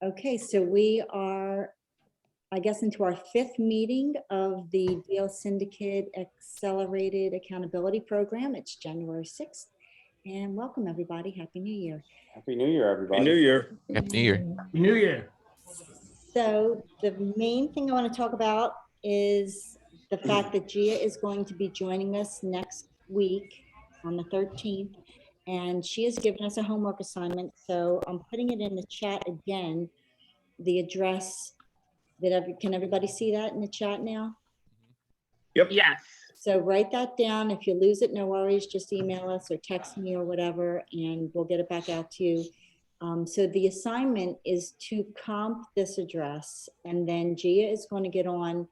Okay, so we are, I guess, into our fifth meeting of the DL Syndicate Accelerated Accountability Program. It's January 6th. And welcome, everybody. Happy New Year. Happy New Year, everybody. Happy New Year. Happy New Year. New Year. So the main thing I want to talk about is the fact that Gia is going to be joining us next week on the 13th. And she has given us a homework assignment. So I'm putting it in the chat again. The address that can everybody see that in the chat now? Yep. Yes. So write that down. If you lose it, no worries. Just email us or text me or whatever, and we'll get it back out to you. So the assignment is to comp this address, and then Gia is going to get on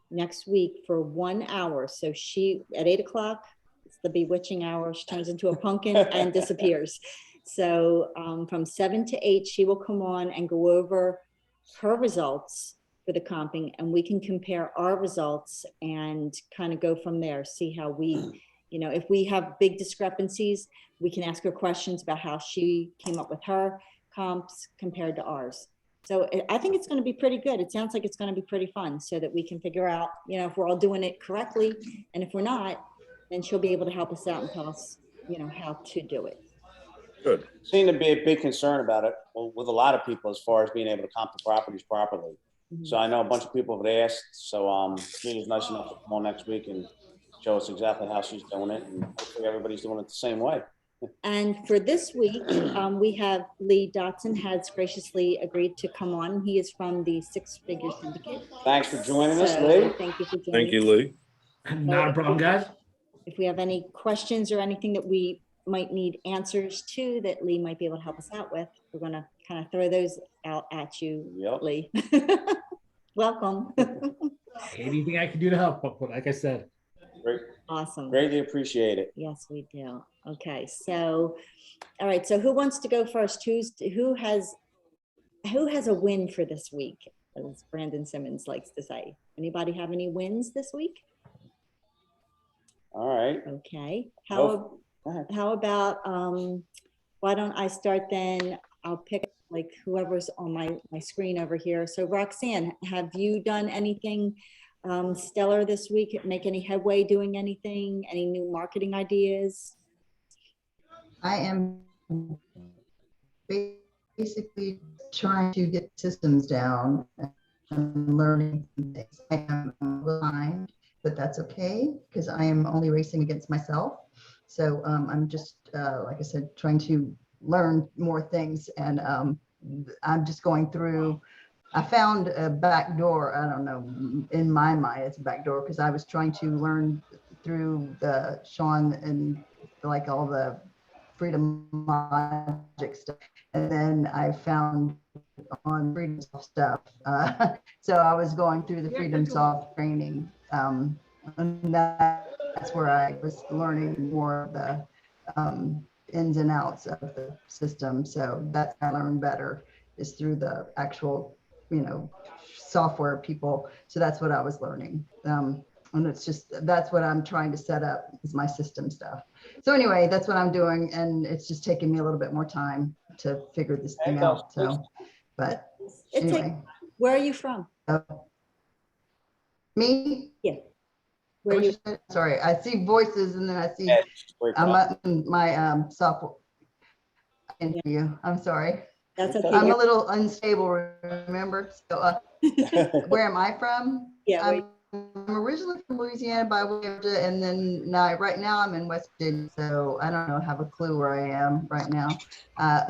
next week for 1 hour. So she, at 8 o'clock, it's the bewitching hour. She turns into a pumpkin and disappears. So from 7 to 8, she will come on and go over her results for the comping, and we can compare our results and kind of go from there, see how we, if we have big discrepancies, we can ask her questions about how she came up with her comps compared to ours. So I think it's going to be pretty good. It sounds like it's going to be pretty fun, so that we can figure out, if we're all doing it correctly, and if we're not, then she'll be able to help us out and tell us, how to do it. Good. Seemed to be a big concern about it with a lot of people as far as being able to comp the properties properly. Mm-hmm. So I know a bunch of people have asked. So Gina's nice enough to come on next week and show us exactly how she's doing it, and hopefully everybody's doing it the same way. And for this week, we have Lee Dotson has graciously agreed to come on. He is from the Six Figure Syndicate. Thanks for joining us, So, Lee. thank you for joining. Thank you, Lee. Not a problem, guys. If we have any questions or anything that we might need answers to that Lee might be able to help us out with, we're going to kind of throw those out at you, Yep. Lee. Welcome. Anything I can do to help, but like I said. Great. Awesome. Greatly appreciate it. Yes, we do. Okay, so, all right. So who wants to go first? Who has a win for this week, as Brandon Simmons likes to say? Anybody have any wins this week? All right. Okay. Go ahead. How about, why don't I start then? I'll pick like whoever's on my screen over here. So Roxanne, have you done anything stellar this week? Make any headway doing anything? Any new marketing ideas? I am basically trying to get systems down and learning some things. I am behind, but that's okay because I am only racing against myself. So I'm just, like I said, trying to learn more things, and I'm just going through. I found a back door. I don't know, in my mind it's a back door because I was trying to learn through the Sean and like all the Freedom Logic stuff, and then I found on Freedom Soft stuff. So I was going through the Freedom Soft training, and that's where I was learning more of the ins and outs of the system. So that's how I learned better, is through the actual, software people. So that's what I was learning. And it's just, that's what I'm trying to set up, is my system stuff. So anyway, that's what I'm doing. And it's just taking me a little bit more time to figure this thing out. So, but anyway. Where are you from? Me? Yeah. Where are you? Sorry, I see voices and then I see, I'm in my software interview. I'm sorry. That's okay. I'm a little unstable, remember? So where am I from? Yeah. I'm originally from Louisiana by way of, and then right now I'm in West Virginia, so I don't have a clue where I am right now.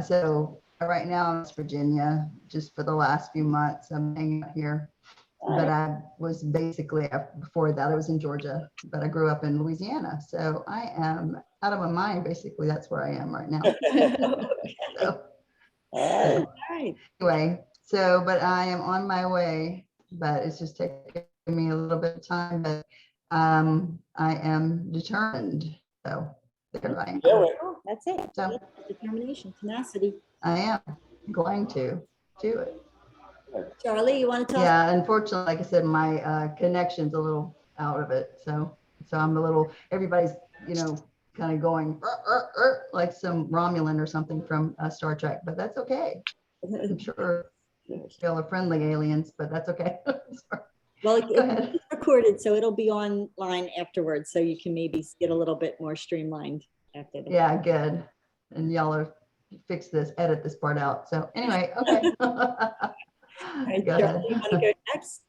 So right now I'm in West Virginia, just for the last few months. I'm hanging out here, but I was basically, before that I was in Georgia, but I grew up in Louisiana. So I am out of my mind, basically. That's where I am right now. So, All right. Anyway, so, but I am on my way, but it's just taking me a little bit of time, but I am determined. So there I am. Oh, that's it. So Determination, tenacity. I am going to do it. Charlie, you want to tell us? Yeah, unfortunately, like I said, my connection's a little out of it. So I'm a little, everybody's, kind of going like some Romulan or something from Star Trek, but that's okay. I'm sure Y'all are friendly aliens, but that's okay. Sorry. Well, Go ahead. it's recorded, so it'll be online afterwards, so you can maybe get a little bit more streamlined after the. Yeah, good. And y'all are fix this, edit this part out. So anyway, okay. All right, Go Charlie, you want to ahead. go next?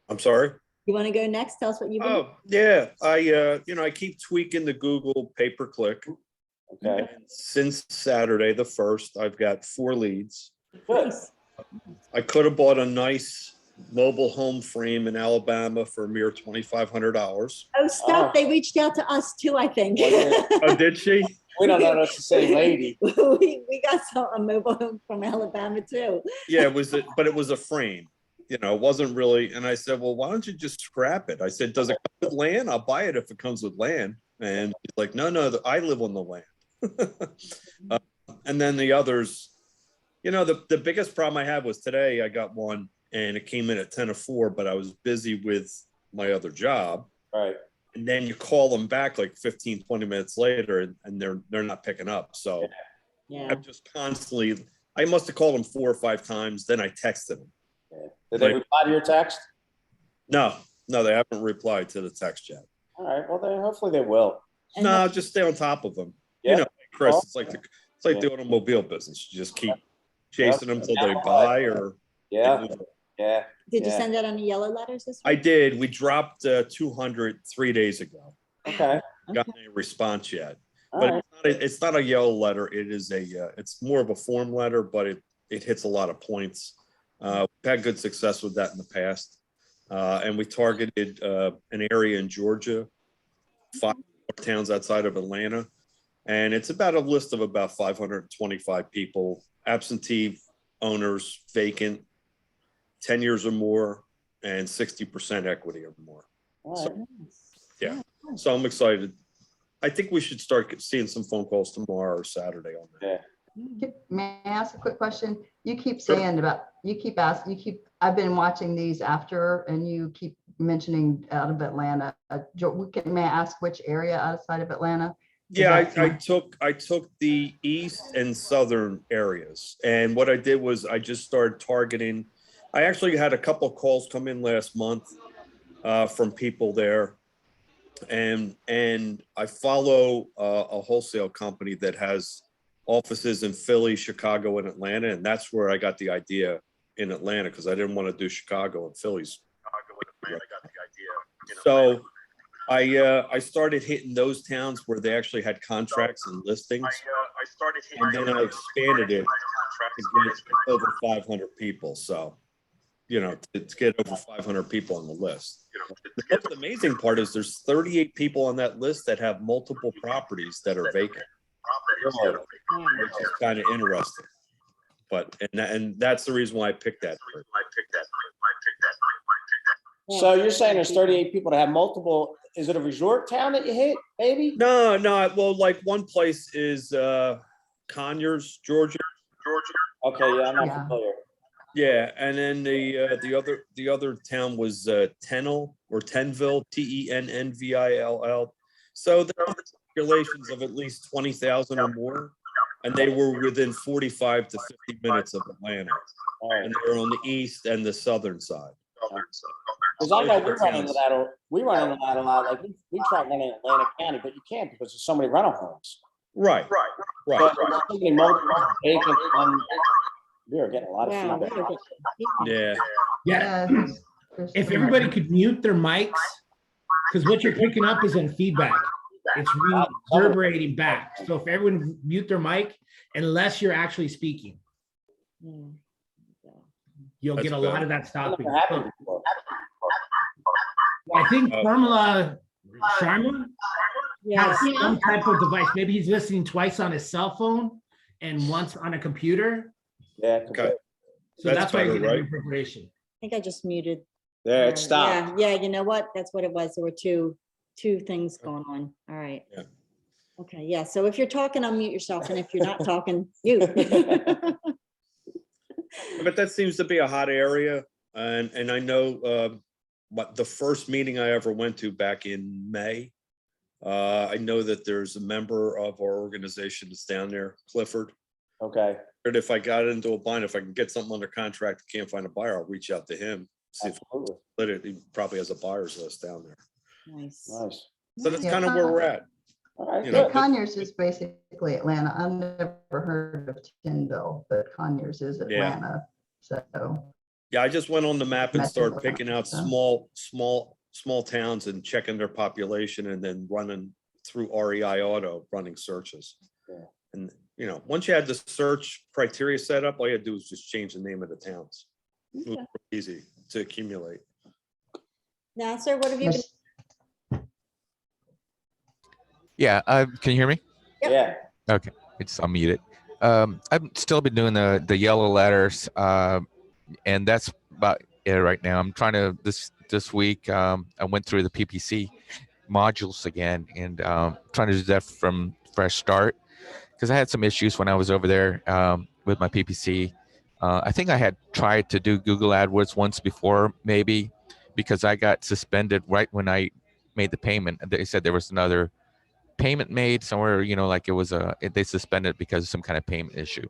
I'm sorry. You want to go next? Tell us what you've been. Oh, yeah. I keep tweaking the Google pay-per-click. Okay, Since Saturday, the 1st, I've got 4 leads. good. I could have bought a nice mobile home frame in Alabama for a mere $2,500. Oh, stop. They reached out to us too, I think. Well, Oh, did she? We don't know that's the same lady. we got a mobile home from Alabama too. Yeah, but it was a frame. It wasn't really. And I said, well, why don't you just scrap it? I said, does it come with land? I'll buy it if it comes with land. And she's like, no, I live on the land. And then the others, the biggest problem I had was today I got one and it came in at 10:04, but I was busy with my other job. Right. And then you call them back like 15, 20 minutes later and they're not picking up. So Yeah. I'm just constantly, I must have called them 4 or 5 times. Then I texted them. Yeah. Did they reply to your text? No, they haven't replied to the text yet. All right. Well, hopefully they will. And No, just stay on top of them. Yeah. Chris, it's like the automobile business. You just keep chasing them until they buy or. Yeah. Yeah. Did you Yeah. send that on the yellow letters this I week? did. We dropped 200 3 days ago. Okay. Got any response yet? All But right. it's not a yellow letter. It is it's more of a form letter, but it hits a lot of points. We've had good success with that in the past. And we targeted an area in Georgia, 5 towns outside of Atlanta. And it's about a list of about 525 people, absentee owners, vacant, 10 years or more, and 60% equity or more. All right. Yeah. So I'm excited. I think we should start seeing some phone calls tomorrow or Saturday on that. Yeah. May I ask a quick question? You keep saying I've been watching these after and you keep mentioning out of Atlanta. May I ask which area outside of Atlanta? Yeah, I took the east and southern areas, and what I did was I just started targeting. I actually had a couple of calls come in last month from people there, and I follow a wholesale company that has offices in Philly, Chicago, and Atlanta, and that's where I got the idea in Atlanta because I didn't want to do Chicago and Philly's. So I started hitting those towns where they actually had contracts and listings. And then I expanded it to get over 500 people. So, to get over 500 people on the list. The most amazing part is there's 38 people on that list that have multiple properties that are vacant, which is kind of interesting. But, and that's the reason why I picked that. So you're saying there's 38 people that have multiple, is it a resort town that you hit, maybe? No. Well, like one place is Conyers, Georgia. Okay, yeah, I'm not Yeah. familiar. Yeah, and then the other town was Tennille or Tenville, Tennvill. So there are populations of at least 20,000 or more, and they were within 45 to 50 minutes of Atlanta, All right. and they were on the east and the southern side. Because I know we run into that a lot. Like we try running in Atlantic County, but you can't because there's so many rental homes. Right. But there's so many multiple vacant, we are getting a lot of Wow, feedback. we were getting feedback. Yeah. Yeah. There's If so everybody much. could mute their mics, because what you're picking up is in feedback. It's reverberating back. So if everyone mute their mic, unless you're actually speaking, Yeah. you'll That's get a bad. lot of that stopping. Never happened before. I think Formula Sharma Yeah. has some type of device. Maybe he's listening twice on his cell phone and once on a computer. Yeah. Okay. So That's that's why you better, get right? reverberation. I think I just muted. There, it stopped. Yeah, you know what? That's what it was. There were two things going on. All right. Yeah. Okay, yeah. So if you're talking, unmute yourself. And if you're not talking, mute. But that seems to be a hot area, and I know what the first meeting I ever went to back in May. I know that there's a member of our organization that's down there, Clifford, Okay, But if I got into a bind, if I can get something under contract, can't find a buyer, I'll reach out to him. See if absolutely. he probably has a buyer's list down there. Nice. Nice. So that's Yeah, kind of where we're at. All right, You Yeah, know, good. Conyers is basically Atlanta. I've never heard of Tyndall, but Conyers is Yeah. Atlanta. So, Yeah, I just went on the map and started Metro, picking out so. small towns and checking their population and then running through REI Auto, running searches. Yeah. And, you know, once you had the search criteria set up, all you had to do was just change the name of the towns. It was Okay. easy to accumulate. Now, sir, what have you been? yes, Yeah, can you hear me? Yeah, Okay, it's unmuted. I've still been doing the yellow letters, and that's about it right now. I'm trying to this week. I went through the PPC modules again, and trying to do that from fresh start because I had some issues when I was over there with my PPC. I think I had tried to do Google AdWords once before, maybe because I got suspended right when I made the payment. They said there was another payment made somewhere, you know, like it was they suspended because of some kind of payment issue.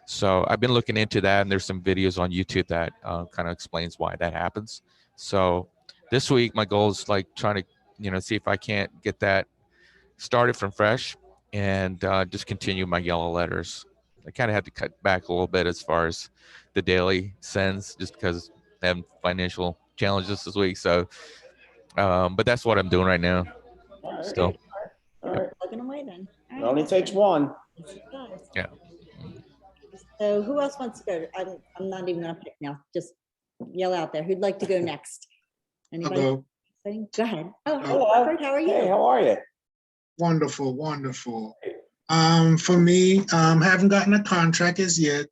So I've been looking into that, and there's some videos on YouTube that kind of explains why that happens. So this week my goal is like trying to, you know, see if I can't get that started from fresh and just continue my yellow letters. I kind of had to cut back a little bit as far as the daily sends just because I have financial challenges this week. So, but that's what I'm doing right now all right, still. all right. Plugging away then. All It right. only takes one. Yes, it does. Yeah. So who else wants to go? I'm not even gonna pick now. Just yell out there. Who'd like to go next? Anybody? Hello. Go ahead. Oh, hi, Hello. Robert. How are Hey, you? how are you? Wonderful, wonderful. For me, haven't gotten a contract as yet.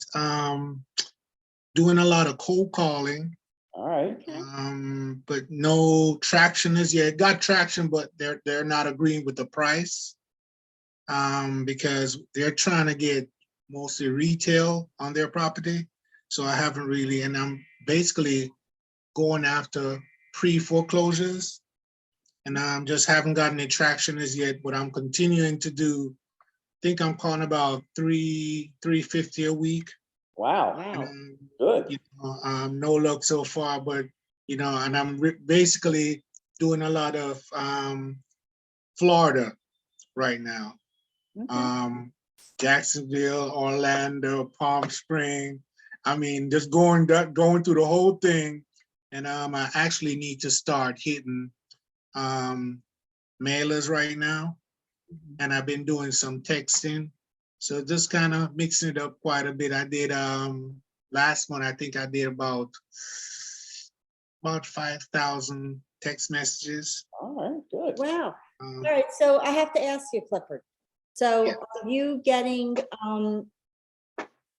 Doing a lot of cold calling, All right. Okay. but no traction as yet. Got traction, but they're not agreeing with the price. Because they're trying to get mostly retail on their property. So I haven't really, and I'm basically going after pre-foreclosures. And I just haven't gotten any traction as yet, but I'm continuing to do, I think I'm calling about $350 a week. Wow, Wow. good. You know, no luck so far, but you know, and I'm basically doing a lot of Florida right now. Okay. Jacksonville, Orlando, Palm Spring. I mean, just going through the whole thing. And I actually need to start hitting mailers right now. And I've been doing some texting. So just kind of mixing it up quite a bit. I did last month, I think I did about 5,000 text messages. All right, good. Wow. Um, All right. So I have to ask you, Clifford. So Yeah. are you getting,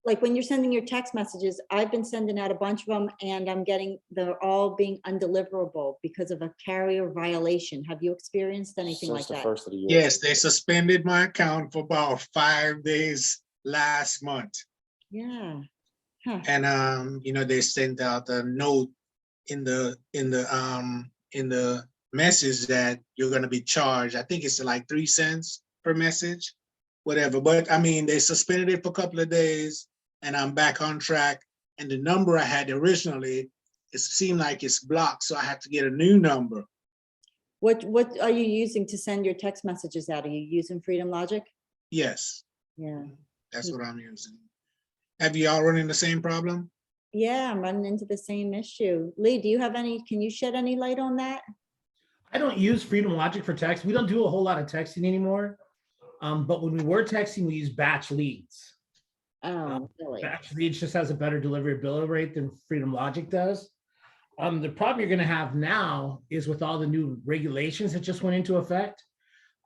like when you're sending your text messages, I've been sending out a bunch of them and I'm getting, they're all being undeliverable because of a carrier violation. Have you experienced anything Since like the that? first of the year. Yes, they suspended my account for about 5 days last month. Yeah. Huh. And you know, they sent out a note in the message that you're gonna be charged. I think it's like 3 cents per message, whatever. But I mean, they suspended it for a couple of days and I'm back on track. And the number I had originally, it seemed like it's blocked. So I have to get a new number. What are you using to send your text messages out? Are you using Freedom Logic? Yes, Yeah. that's what I'm using. Have you all running the same problem? Yeah, I'm running into the same issue. Lee, do you have any, can you shed any light on that? I don't use Freedom Logic for text. We don't do a whole lot of texting anymore. But when we were texting, we use batch leads. Oh, really? Batch leads just has a better deliverability rate than Freedom Logic does. The problem you're going to have now is with all the new regulations that just went into effect.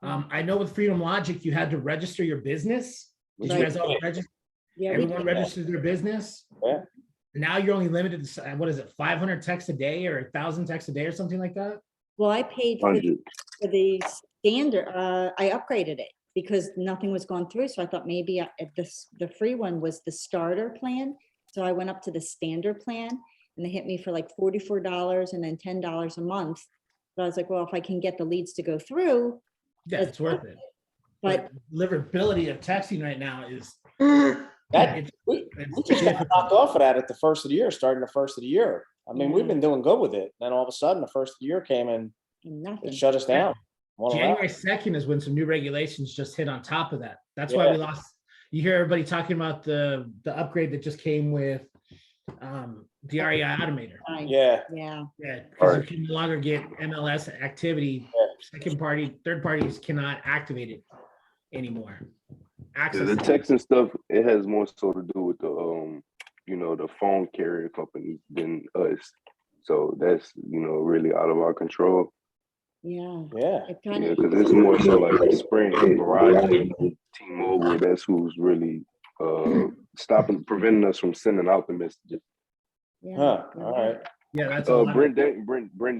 I know with Freedom Logic, you had to register your business. Did you Right. guys all register? Yeah, we Everyone did. registered their business. Yeah. Now you're only limited to, what is it, 500 texts a day or 1,000 texts a day or something like that? Well, I paid for the standard, I upgraded it because nothing was going through. So I thought maybe the free one was the starter plan. So I went up to the standard plan and they hit me for like $44 and then $10 a month. But I was like, well, if I can get the leads to go through, Yeah, it's worth it. but But deliverability of texting right now is That, It's- we it's just got difficult. knocked off of that at the first of the year, starting the first of the year. I mean, we've been doing good with it. Then all of a sudden, the first of the year came and Nothing. it shut us down. Won't allow January it. 2nd is when some new regulations just hit on top of that. That's why we lost. You hear everybody talking about the upgrade that just came with the REI Automator. Fine. Yeah, Yeah. Yeah, because you Right. can no longer get MLS activity. Second party, third parties cannot activate it anymore. Yeah, Access. the it. texting stuff, it has more so to do with the the phone carrier companies than us. So that's really out of our control. Yeah. yeah. It kind Yeah, of, because it's more so like Sprint, Verizon, T-Mobile. That's who's really preventing us from sending out the messages. yeah. Huh, all right. Yeah, that's a lot. Brent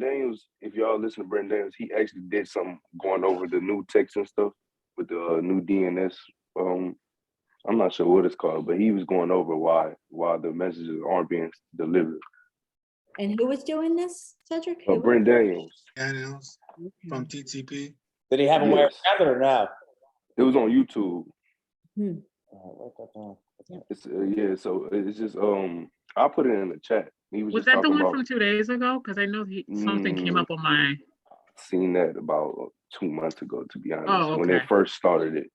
Daniels, if y'all listen to Brent Daniels, he actually did some going over the new text and stuff with the new DNS. I'm not sure what it's called, but he was going over why the messages aren't being delivered. And who was doing this, Cedric? Who was- Brent Daniels, Daniels Okay. from TTP. Did he have a way Yes. around it or no? it was on YouTube. Write that down. It's so it's just I'll put it in the chat. He was Was just that the talking one about from 2 days ago? Because I know something came up on my. seen that about 2 months ago, to be honest. Oh, When they okay. first started it,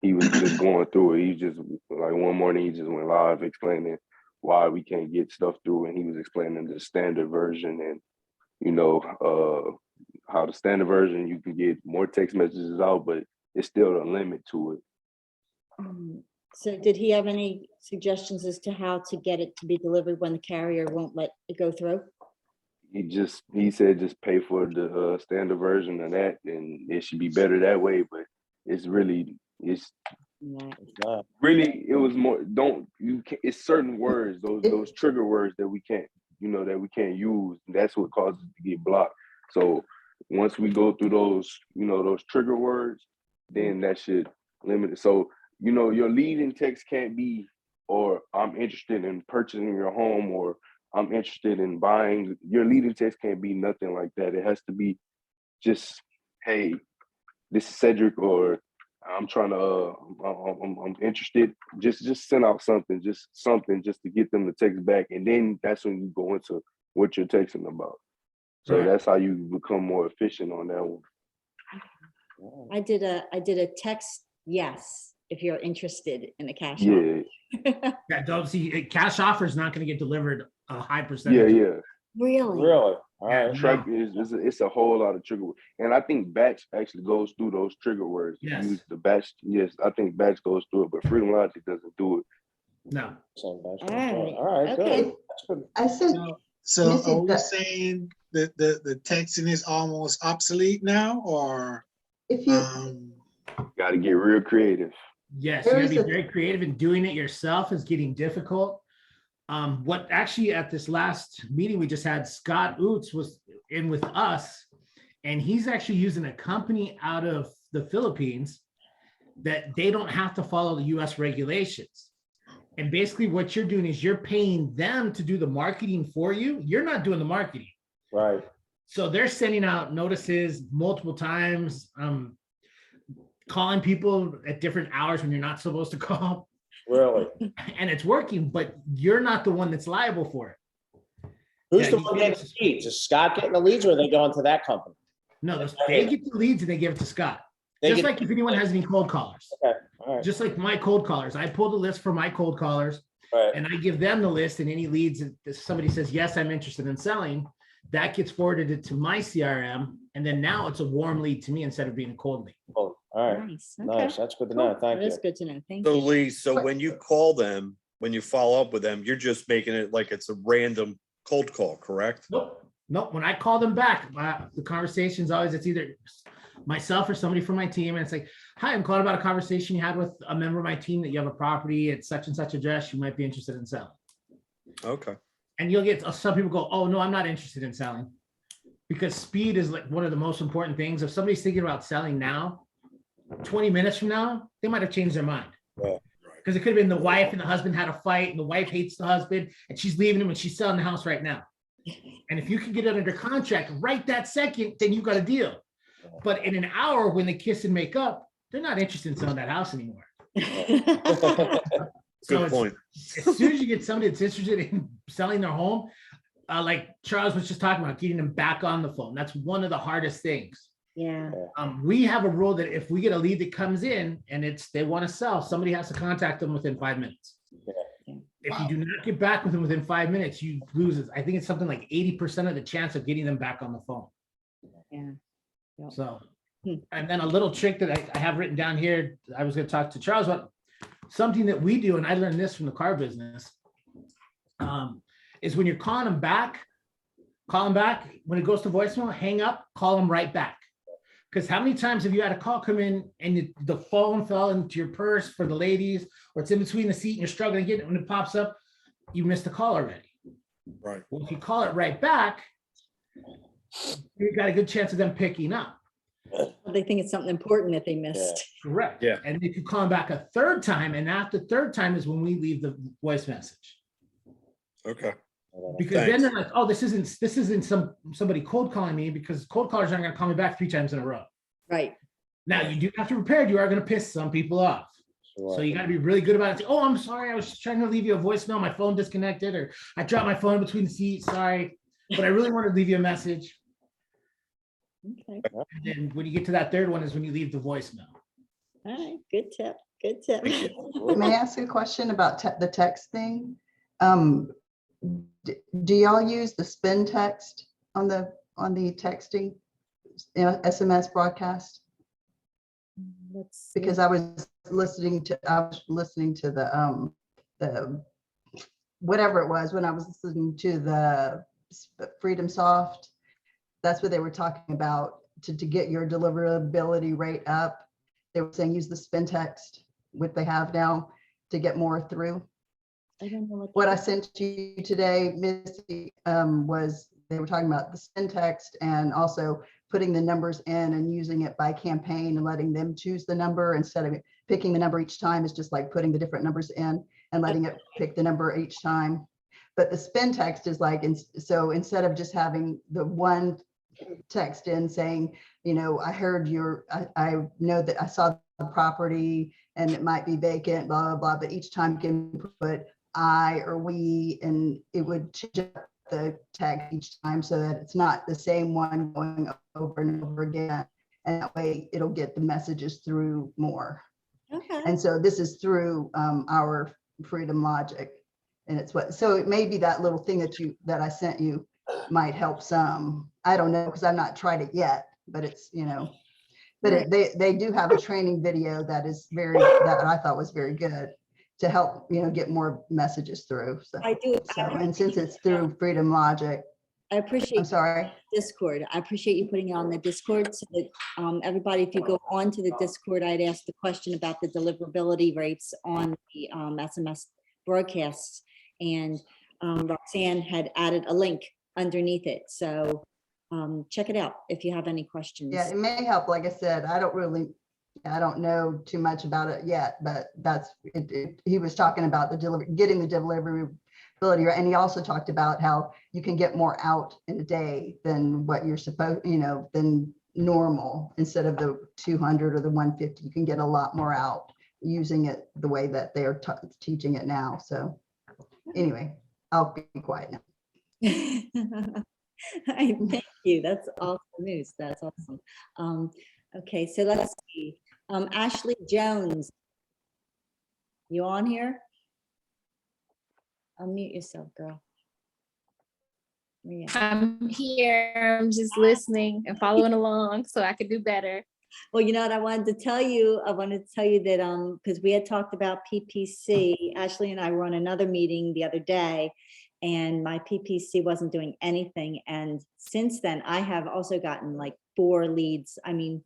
he was just going through it. He just like one morning he just went live explaining why we can't get stuff through, and he was explaining the standard version and how the standard version you can get more text messages out, but it's still a limit to it. So did he have any suggestions as to how to get it to be delivered when the carrier won't let it go through? He said just pay for the standard version of that, and it should be better that way. But it's Right. No. really it was more it's certain words, those trigger words that we can't use. That's what causes it to get blocked. So once we go through those trigger words, then that should limit it. So your leading text can't be, or I'm interested in purchasing your home, or I'm interested in buying. Your leading text can't be nothing like that. It has to be just, hey, this is Cedric, or I'm trying to, I'm interested. Just send out something just to get them to text back, and then that's when you go into what you're texting about. So Right. that's how you become more efficient on that one. I did a text yes if you're interested in the cash Yeah, offer. Yeah, don't see cash offer is not going to get delivered a high percentage. yeah. Really? Really? All Yeah. right. Track it's a whole lot of trigger words. And I think batch actually goes through those trigger words. Yes. Use the batch. Yes, I think batch goes through it, but Freedom Logic doesn't do it. No. Same batch. right. All right, Okay. good. That's good. I said, So Missy, are we the- saying that the texting is almost obsolete now, or if you, Got to get real creative. Yes, There you gotta is be a- very creative, and doing it yourself is getting difficult. What actually at this last meeting we just had, Scott Oots was in with us, and he's actually using a company out of the Philippines that they don't have to follow the US regulations. And basically what you're doing is you're paying them to do the marketing for you. You're not doing the marketing. Right. So they're sending out notices multiple times, calling people at different hours when you're not supposed to call, Really? and it's working, but you're not the one that's liable for it. Who's Yeah, the you one can't- getting the leads? Is Scott getting the leads, or are they going to that company? No, they get the leads and they give it to Scott. They Just get- like if anyone has any cold callers, Okay. All right. just like my cold callers, I pull the list for my cold callers Right. and I give them the list, and any leads that somebody says, yes, I'm interested in selling, that gets forwarded to my CRM. And then now it's a warm lead to me instead of being a cold lead. Cool. All right. Nice. Nice. Okay. That's good to Cool. know. Thank That you. is good to know. Thank So you. Lee, so when you call them, when you follow up with them, you're just making it like it's a random cold call, correct? Nope. When I call them back, the conversation's always, it's either myself or somebody from my team. And it's like, hi, I'm calling about a conversation you had with a member of my team that you have a property at such and such address you might be interested in selling. Okay. And you'll get some people go, oh, no, I'm not interested in selling. Because speed is like one of the most important things. If somebody's thinking about selling now, 20 minutes from now, they might have changed their mind. Yeah. Because it could have been the wife and the husband had a fight, and the wife hates the husband and she's leaving him and she's selling the house right now. And if you can get it under contract right that second, then you got a deal. But in an hour when they kiss and make up, they're not interested in selling that house anymore. So Good it's- point. as soon as you get somebody that's interested in selling their home, like Charles was just talking about, getting them back on the phone. That's one of the hardest things. Yeah. We have a rule that if we get a lead that comes in and they want to sell, somebody has to contact them within 5 minutes. Yeah. If you do not get back with them within 5 minutes, you lose it. I think it's something like 80% of the chance of getting them back on the phone. Yeah. Yep. So, Hmm. and then a little trick that I have written down here, I was going to talk to Charles about something that we do, and I learned this from the car business, is when you're calling them back, call them back. When it goes to voicemail, hang up, call them right back. Because how many times have you had a call come in and the phone fell into your purse for the ladies, or it's in between the seat and you're struggling to get it, when it pops up, you missed the call already. Right. Well, if you call it right back, you've got a good chance of them picking up. They think it's something important that they missed. Correct. Yeah. And if you call them back a third time, and after the third time is when we leave the voice message. Okay. Because then Thanks. they're like, oh, this isn't somebody cold calling me, because cold callers aren't gonna call me back 3 times in a row. Right. Now you do have to prepare, you are gonna piss some people off. So you gotta be really good about it. Say, oh, I'm sorry, I was just trying to leave you a voicemail, my phone disconnected, or I dropped my phone between the seats, sorry. But I really want to leave you a message. Okay. And then when you get to that third one is when you leave the voicemail. All right. Good tip. Good tip. May I ask you a question about the text thing? Do y'all use the spin text on the texting, SMS broadcast? Let's see. Because I was listening to the whatever it was when I was listening to the Freedom Soft. That's what they were talking about to get your deliverability rate up. They were saying use the spin text, what they have now, to get more through. I don't know What I sent you today, Missy, was they were talking about the spin text and also putting the numbers in and using it by campaign and letting them choose the number instead of picking the number each time. Is just like putting the different numbers in and letting it pick the number each time. But the spin text is like, so instead of just having the one text in saying, you know, I heard I know that I saw the property and it might be vacant, blah, blah, blah. But each time you can put I or we, and it would change up the text each time so that it's not the same one going over and over again. And that way it'll get the messages through more. Okay. And so this is through our Freedom Logic. And it's so it may be that little thing that I sent you might help some. I don't know, because I've not tried it yet, but it's, you know, but they do have a training video that I thought was very good to help, you know, get more messages through. So I do. So, and since it's through Freedom Logic, I appreciate I'm sorry. Discord. I appreciate you putting it on the Discord so that everybody, if you go onto the Discord, I'd ask the question about the deliverability rates on the SMS broadcasts, and Roxanne had added a link underneath it. So check it out if you have any questions. Yeah, it may help. Like I said, I don't know too much about it yet, but that's it. He was talking about getting the deliverability, and he also talked about how you can get more out in a day than what you're supposed, you know, than normal. Instead of the 200 or the 150, you can get a lot more out using it the way that they're teaching it now. So anyway, I'll be quiet now. Thank you. That's awesome news. That's awesome. Okay, so let's see. Ashley Jones, you on here? Unmute yourself, girl. Yeah. I'm here. I'm just listening and following along so I could do better. Well, you know what I wanted to tell you? I wanted to tell you that because we had talked about PPC. Ashley and I were on another meeting the other day, and my PPC wasn't doing anything. And since then, I have also gotten like 4 leads. I mean,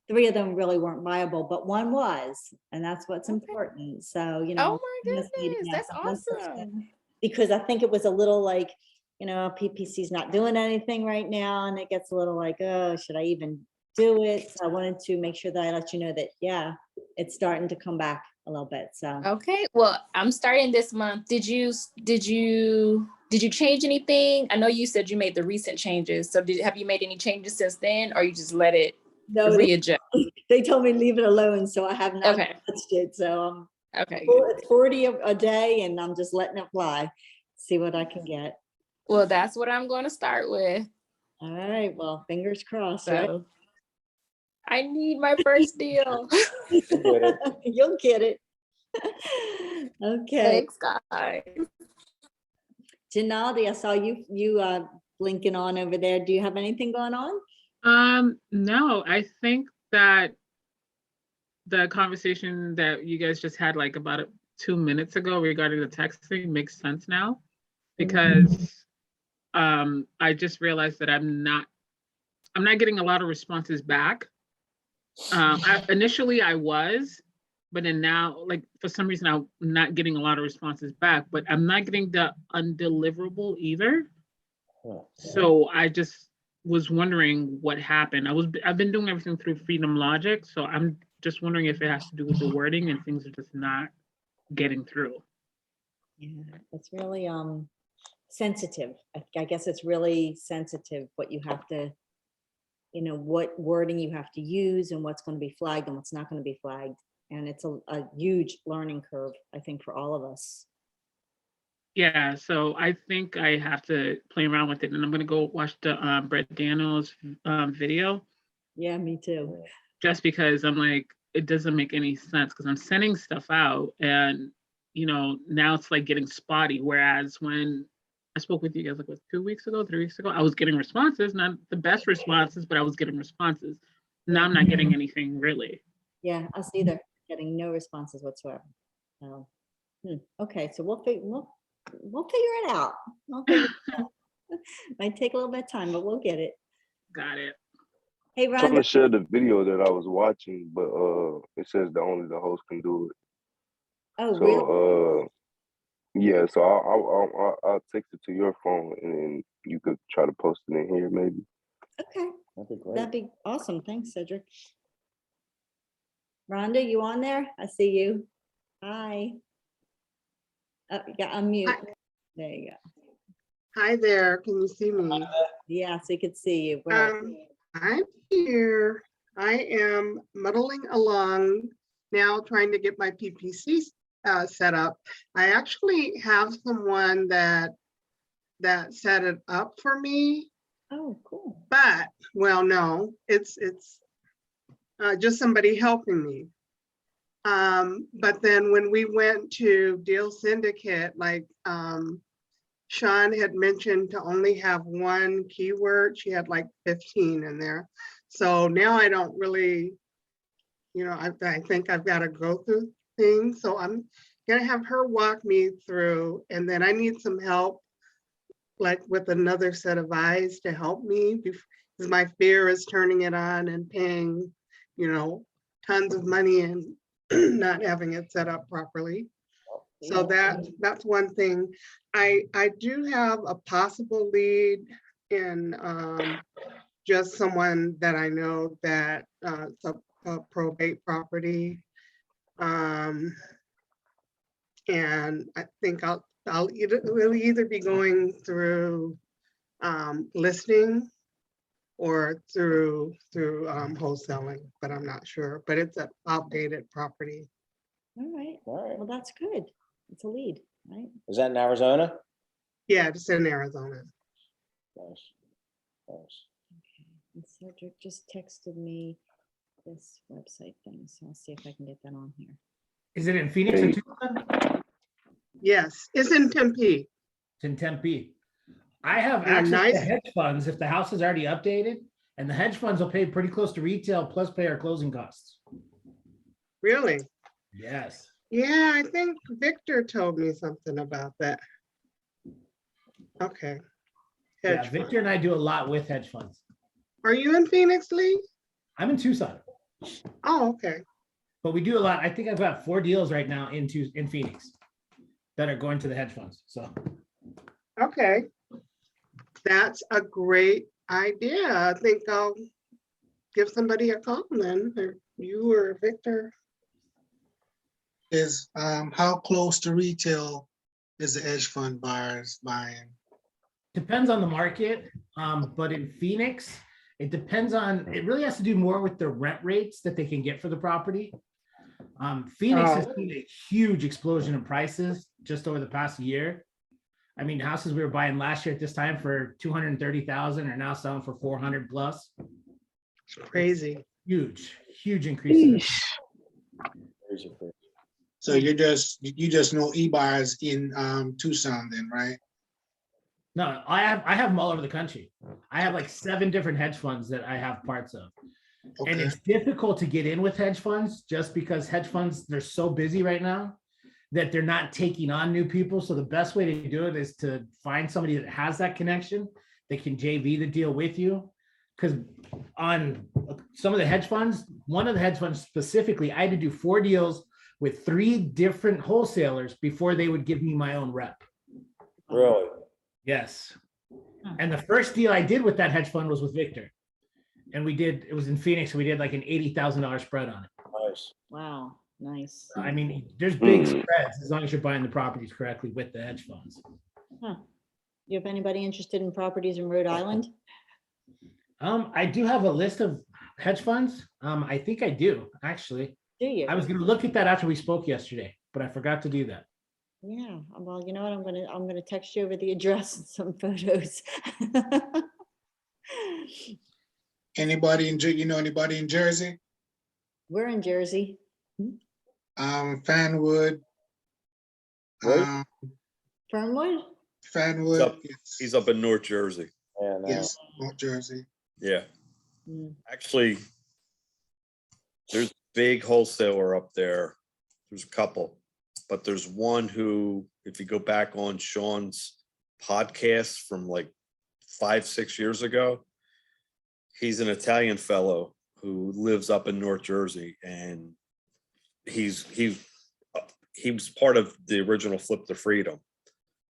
3 of them really weren't viable, but 1 was, and that's what's important. So, you know. Oh my goodness, that's awesome. Because I think it was a little like, you know, PPC's not doing anything right now, and it gets a little like, oh, should I even do it? So I wanted to make sure that I let you know that, yeah, it's starting to come back a little bit. So okay, well, I'm starting this month. Did you change anything? I know you said you made the recent changes. So have you made any changes since then, or you just let it readjust? They told me leave it alone, so I have not Okay. touched it. So Okay. Well, it's 40 a day and I'm just letting it fly. See what I can get. Well, that's what I'm going to start with. All right, well, fingers crossed, right? So I need my first deal. You'll get it. Okay. Thanks, guys. Janaldi, I saw you blinking on over there. Do you have anything going on? No, I think that the conversation that you guys just had like about 2 minutes ago regarding the texting makes sense now, because I just realized that I'm not getting a lot of responses back. Initially I was, but then now, like, for some reason I'm not getting a lot of responses back, but I'm not getting the undeliverable either. So I just was wondering what happened. I've been doing everything through Freedom Logic, so I'm just wondering if it has to do with the wording and things are just not getting through. Yeah, it's really sensitive. I guess it's really sensitive what you have to, what wording you have to use and what's going to be flagged and what's not going to be flagged. And it's a huge learning curve, I think, for all of us. Yeah, so I think I have to play around with it, and I'm gonna go watch the Brett Daniels video, Yeah, me too. just because I'm like, it doesn't make any sense, because I'm sending stuff out and now it's like getting spotty. Whereas when I spoke with you guys like 2 weeks ago, 3 weeks ago, I was getting responses, not the best responses, but I was getting responses. Now I'm not getting anything really. Yeah, us either. Getting no responses whatsoever. So, okay, so we'll figure it out. Might take a little bit of time, but we'll get it. Got it. Hey, I'm trying Rhonda. to share the video that I was watching, but it says that only the host can do it. Oh, So really? yeah, so I'll text it to your phone, and then you could try to post it in here maybe. Okay, That'd be great. that'd be awesome. Thanks, Cedric. Rhonda, you on there? I see you. Hi. Yeah, unmute. Hi. There you go. Hi there, can you see me? Yes, we could see you. Where? I'm here. I am muddling along now, trying to get my PPC set up. I actually have someone that set it up for me. Oh, cool. But, well, no, it's just somebody helping me. But then when we went to Deal Syndicate, like Sean had mentioned, to only have one keyword, she had like 15 in there. So now I don't really, I think I've got to go through things. So I'm gonna have her walk me through, and then I need some help, like with another set of eyes to help me, because my fear is turning it on and paying, tons of money and not having it set up properly. So that's one thing. I do have a possible lead in just someone that I know that it's a probate property. And I think we'll either be going through listing or through wholesaling, but I'm not sure. But it's an outdated property. All right. All right. Well, that's good. It's a lead, right? Is that in Arizona? Yeah, it's in Arizona. Nice. Nice. Okay. And Cedric just texted me this website thing, so I'll see if I can get that on here. Is it in Phoenix or Tucson? Yes, it's in Tempe. It's in Tempe. I have Yeah, access nice. to hedge funds if the house is already updated, and the hedge funds will pay pretty close to retail plus pay our closing costs. Really? Yes. Yeah, I think Victor told me something about that. Okay. Yeah, Hedge Victor and fund. I do a lot with hedge funds. Are you in Phoenix, Lee? I'm in Tucson, Oh, okay. but we do a lot. I think I've got 4 deals right now in Phoenix that are going to the hedge funds. So Okay. That's a great idea. I think I'll give somebody a call then, or you or Victor. Is how close to retail is the hedge fund buyers buying? depends on the market, but in Phoenix, it really has to do more with the rent rates that they can get for the property. Phoenix has Oh. seen a huge explosion in prices just over the past year. I mean, houses we were buying last year at this time for 230,000 are now selling for 400 plus. It's crazy. Huge, huge increases. Crazy, crazy. So you just know e-buyers in Tucson then, right? No, I have them all over the country. I have like 7 different hedge funds that I have parts of. And Okay. it's difficult to get in with hedge funds just because hedge funds, they're so busy right now that they're not taking on new people. So the best way to do it is to find somebody that has that connection that can JV the deal with you. Because on some of the hedge funds, one of the hedge funds specifically, I had to do 4 deals with 3 different wholesalers before they would give me my own rep. Really? Yes. And the first deal I did with that hedge fund was with Victor. And it was in Phoenix, so we did like an $80,000 spread on it. Nice. Wow, nice. I mean, there's big spreads as long as you're buying the properties correctly with the hedge funds. You have anybody interested in properties in Rhode Island? I do have a list of hedge funds. I think I do, actually. Do you? I was gonna look at that after we spoke yesterday, but I forgot to do that. Yeah, well, you know what, I'm gonna text you over the address and some photos. Anybody anybody in Jersey? We're in Jersey. Fanwood. Right. Fernwood? Fanwood. He's up in North Jersey. Yeah, no. Yes, North Jersey. Yeah. Mm. Actually, there's a big wholesaler up there. There's a couple, but there's one who, if you go back on Sean's podcast from like 5-6 years ago, he's an Italian fellow who lives up in North Jersey, and he was part of the original Flip to Freedom,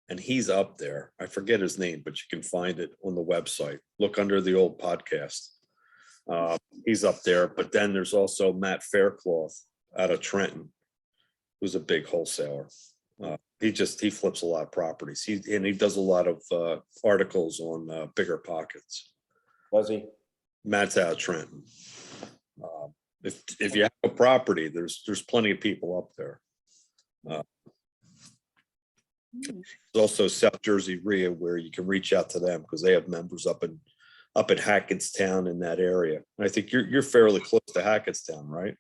and he's up there. I forget his name, but you can find it on the website. Look under the old podcast. He's up there, but then there's also Matt Faircloth out of Trenton, who's a big wholesaler. He flips a lot of properties. He does a lot of articles on Bigger Pockets. Was he? Matt's out of Trenton. If you have a property, there's plenty of people up there. There's also South Jersey RIA, where you can reach out to them because they have members up in Hackettstown in that area. And I think you're fairly close to Hackettstown, right?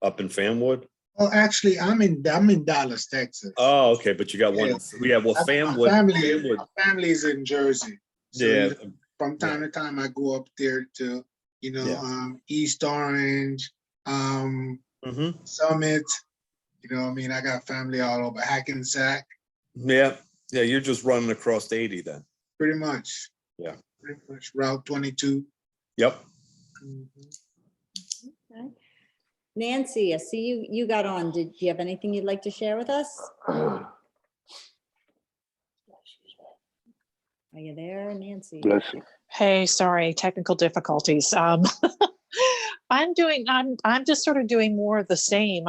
Up in Fanwood. Well, actually, I'm in Dallas, Texas. Oh, okay, but you got one. Yeah, well, Fanwood. My family's in Jersey. So Yeah. from time to time, I go up there to East Orange, Summit. I got family all over Hackensack. Yeah, you're just running across 80 then. Pretty much. Yeah. Pretty much Route 22. Yep. Okay. Nancy, I see you got on. Do you have anything you'd like to share with us? Are you there, Nancy? Bless you. Hey, sorry, technical difficulties. I'm just sort of doing more of the same.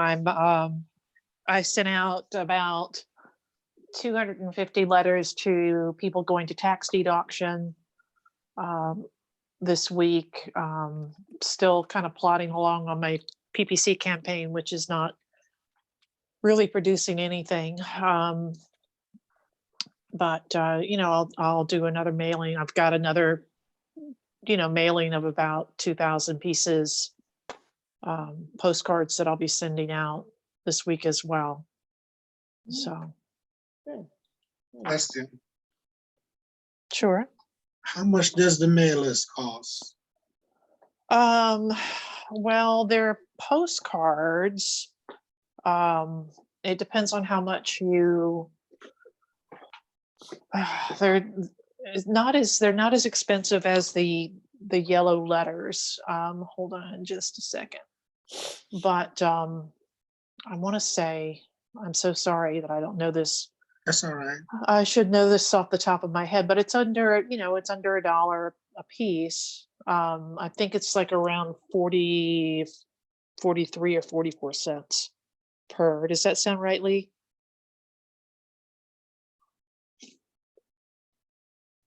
I sent out about 250 letters to people going to tax deed auction this week. Still kind of plodding along on my PPC campaign, which is not really producing anything. But I'll do another mailing. I've got another, mailing of about 2,000 pieces, postcards that I'll be sending out this week as well. So. Good. Question. Sure. How much does the mailers cost? Well, they're postcards. It depends on how much you. They're not as expensive as the yellow letters. Hold on just a second. But I want to say, I'm so sorry that I don't know this. That's all right. I should know this off the top of my head, but it's under $1 a piece. I think it's like around 43 or 44 cents per. Does that sound right, Lee?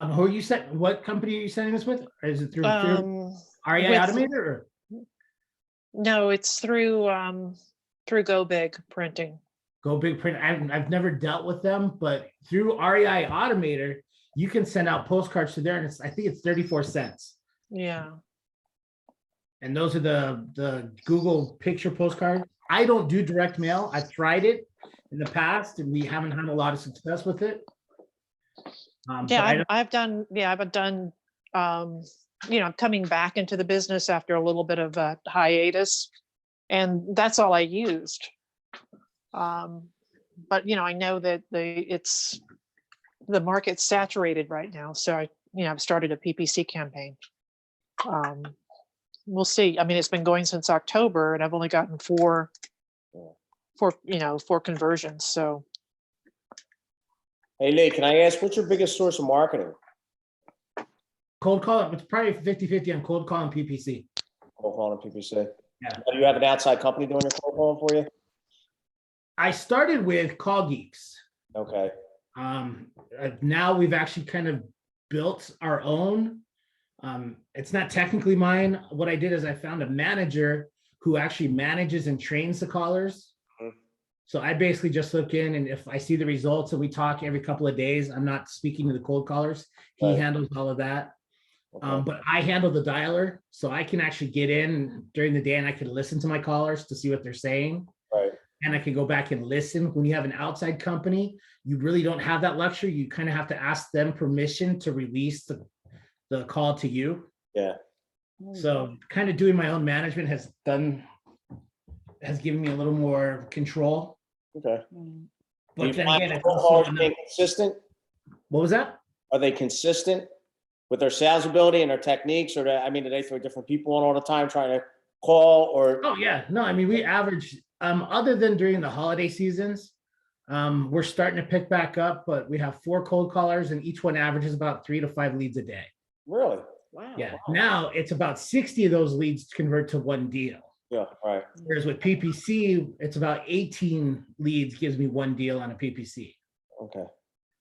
Who are you what company are you sending this with? Or is it through REI with- Automated or? No, it's through Go Big Printing. Go Big Print. I've never dealt with them, but through REI Automator, you can send out postcards to there, and I think it's 34 cents. Yeah. And those are the Google picture postcards. I don't do direct mail. I've tried it in the past, and we haven't had a lot of success with it. Yeah, I've done, I'm coming back into the business after a little bit of a hiatus, and that's all I used. But I know that the market's saturated right now, so I've started a PPC campaign. We'll see. I mean, it's been going since October, and I've only gotten four conversions. So, Hey, Lee, can I ask, what's your biggest source of marketing? Cold call, it's probably 50-50 on cold call and PPC. Cold calling and PPC? Yeah. Do you have an outside company doing your cold calling for you? I started with Call Geeks. Okay. Now we've actually kind of built our own. It's not technically mine. What I did is I found a manager who actually manages and trains the callers. So I basically just look in, and if I see the results and we talk every couple of days, I'm not speaking to the cold callers. He handles all of that. Okay. But I handle the dialer, so I can actually get in during the day and I can listen to my callers to see what they're saying. Right. And I can go back and listen. When you have an outside company, you really don't have that luxury. You kind of have to ask them permission to release the call to you. Yeah. So kind of doing my own management has given me a little more control. Okay. But Do you then find again, it's cold also callers being consistent? what was that? Are they consistent with their sales ability and their techniques, or do they throw different people on all the time trying to call? Or Oh yeah, no, I mean we average other than during the holiday seasons, we're starting to pick back up, but we have 4 cold callers and each one averages about 3 to 5 leads a day. Really? Wow. Yeah. Now it's about 60 of those leads convert to one deal. Yeah. Right. Whereas with PPC, it's about 18 leads gives me one deal on a PPC. Okay.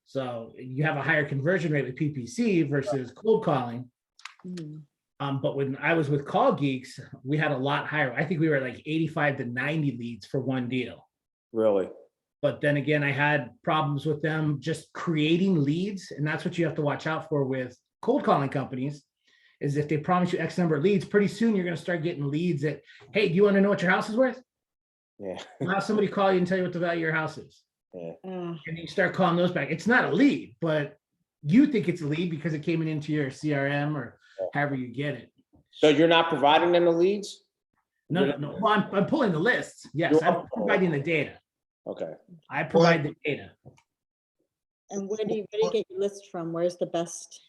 So you have a higher conversion rate with PPC versus cold calling. But when I was with Call Geeks, we had a lot higher. I think we were like 85 to 90 leads for one deal. Really? But then again, I had problems with them just creating leads. And that's what you have to watch out for with cold calling companies, is if they promise you X number of leads, pretty soon you're going to start getting leads that, hey, do you want to know what your house is worth? Yeah. I'll have somebody call you and tell you what the value of your house is. Yeah. And you start calling those back. It's not a lead, but you think it's a lead because it came into your CRM or however you get it. So you're not providing them the leads? No. Well, I'm pulling the lists. Yes, I'm providing the data. Okay. I provide the data. And where do you get your list from? Where's the best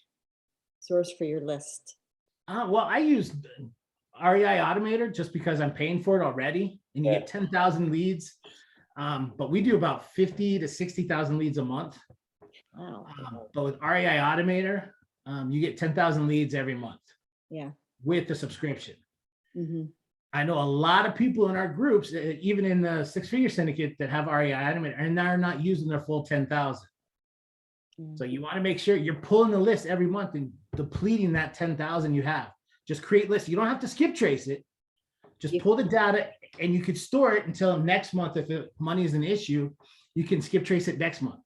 source for your list? Well, I use REI Automator just because I'm paying for it already, and you get 10,000 leads. But we do about 50 to 60,000 leads a month. Wow. But with REI Automator, you get 10,000 leads every month. Yeah. With the subscription. Mm-hmm. I know a lot of people in our groups, even in the 6-figure syndicate, that have REI Automator, and they're not using their full 10,000. So you want to make sure you're pulling the list every month and depleting that 10,000 you have. Just create lists. You don't have to skip trace it. Just pull the data, and you could store it until next month. If money is an issue, you can skip trace it next month.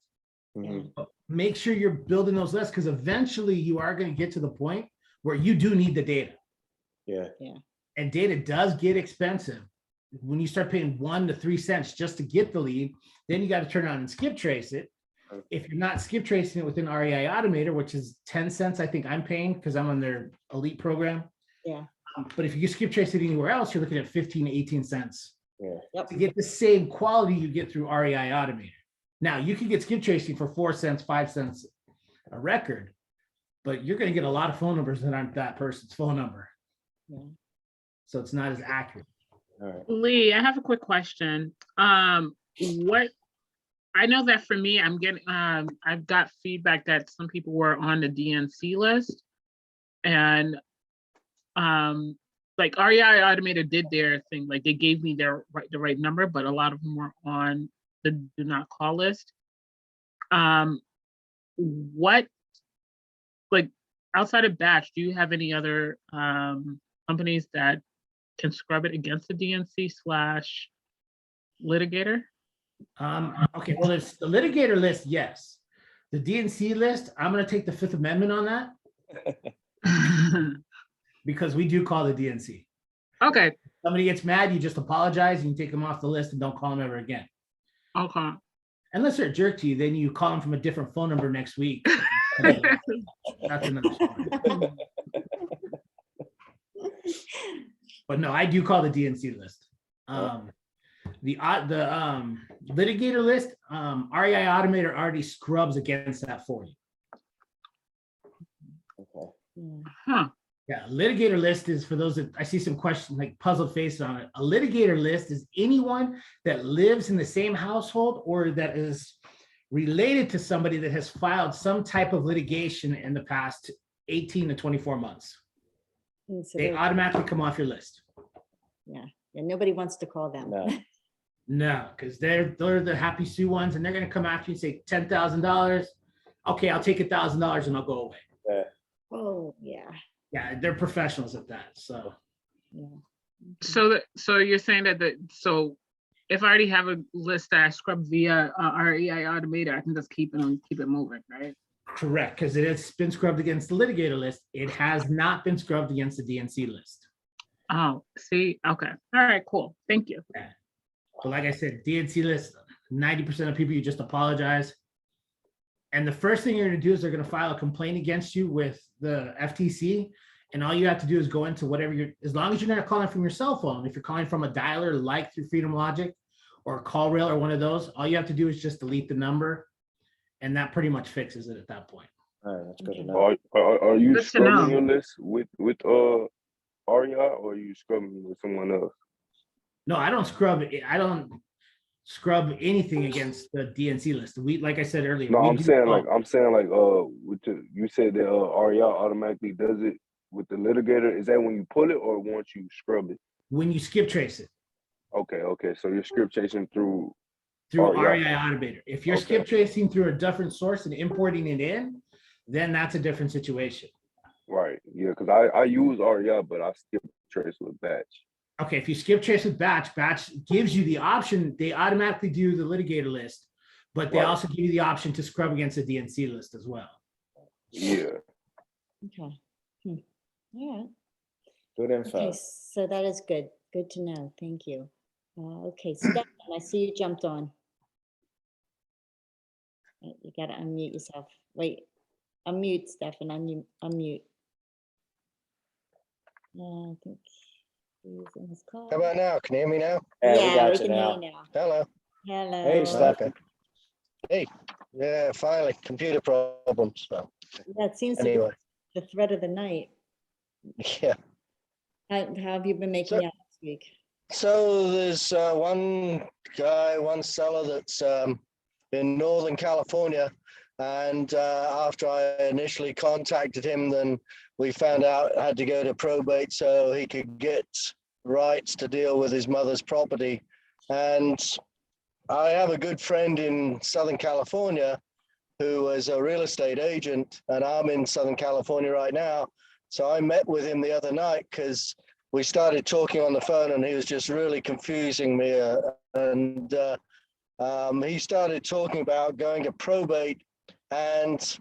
But make sure you're building those lists, because eventually you are going to get to the point where you do need the data. Yeah. And data does get expensive. When you start paying 1 to 3 cents just to get the lead, then you got to turn around and skip trace it. If you're not skip tracing it within REI Automator, which is 10 cents, I think I'm paying because I'm on their elite program. Yeah. But if you skip trace it anywhere else, you're looking at 15 to 18 cents. Yeah. Yep. To get the same quality you get through REI Automator. Now you can get skip tracing for 4 cents, 5 cents a record, but you're going to get a lot of phone numbers that aren't that person's phone number. Yeah. So it's not as accurate. All right. Lee, I have a quick question. What I know that for me, I'm getting I've got feedback that some people were on the DNC list, and like REI Automator did their thing, like they gave me the right number, but a lot of them were on the do not call list. What, like outside of Batch, do you have any other companies that can scrub it against the DNC slash litigator? Okay, well, it's the litigator list, yes. The DNC list, I'm gonna take the Fifth Amendment on that because we do call the DNC. Okay, Somebody gets mad, you just apologize and you take them off the list and don't call them ever again. okay. Unless they're a jerk to you, then you call them from a different phone number next week. That's another story. But no, I do call the DNC list. The litigator list, REI Automator already scrubs against that for you. Huh. Yeah, litigator list is for those that I see some questions like puzzled faces on it. A litigator list is anyone that lives in the same household or that is related to somebody that has filed some type of litigation in the past 18 to 24 months. And so They they're- automatically come off your list. Yeah, nobody wants to call them. No. No, because they're the Happy Sue ones, and they're gonna come after you and say $10,000. Okay, I'll take $1,000 and I'll go away. Oh, yeah. Yeah, they're professionals at that. So Yeah. So you're saying that so if I already have a list that I scrub via REI Automator, I can just keep it moving, right? correct, because it has been scrubbed against the litigator list. It has not been scrubbed against the DNC list. Oh, see, okay, all right, cool, thank you. But like I said, DNC list, 90% of people, you just apologize. And the first thing you're gonna do is they're gonna file a complaint against you with the FTC. And all you have to do is go into whatever as long as you're not calling from your cell phone, if you're calling from a dialer like through Freedom Logic or CallRail or one of those, all you have to do is just delete the number. And that pretty much fixes it at that point. All right, that's good to know. Are you Good to know. scrubbing your list with REI, or are you scrubbing with someone else? No, I don't scrub it. I don't scrub anything against the DNC list. We, like I said earlier. No, we I'm do saying call- you said that REI automatically does it with the litigator. Is that when you pull it or once you scrub it? when you skip trace it Okay. So you're script chasing through. through REI. REI Automator. If you're Okay. skip tracing through a different source and importing it in, then that's a different situation. Right. Yeah, because I use REI, but I skip trace with batch. Okay, if you skip trace with batch gives you the option. They automatically do the litigator list, but they Right. also give you the option to scrub against the DNC list as well. Yeah. Okay. Yeah. Good info. Okay, so that is good. Good to know. Thank you. Okay, Stefan, I see you jumped on. You gotta unmute yourself. Wait, unmute, Stefan, unmute. I think he's in his call. How about now? Can you hear me now? Yeah, we got you can hear now. you now. Hello. Hello. Hey, Steph. Okay. Hey, yeah, finally, computer problems. So, Yeah, it seems to be anyway, the thread of the night. yeah. How have you been making So- out this week? So there's one seller that's in Northern California. And after I initially contacted him, then we found out I had to go to probate so he could get rights to deal with his mother's property. And I have a good friend in Southern California who is a real estate agent, and I'm in Southern California right now. So I met with him the other night because we started talking on the phone and he was just really confusing me. He started talking about going to probate, and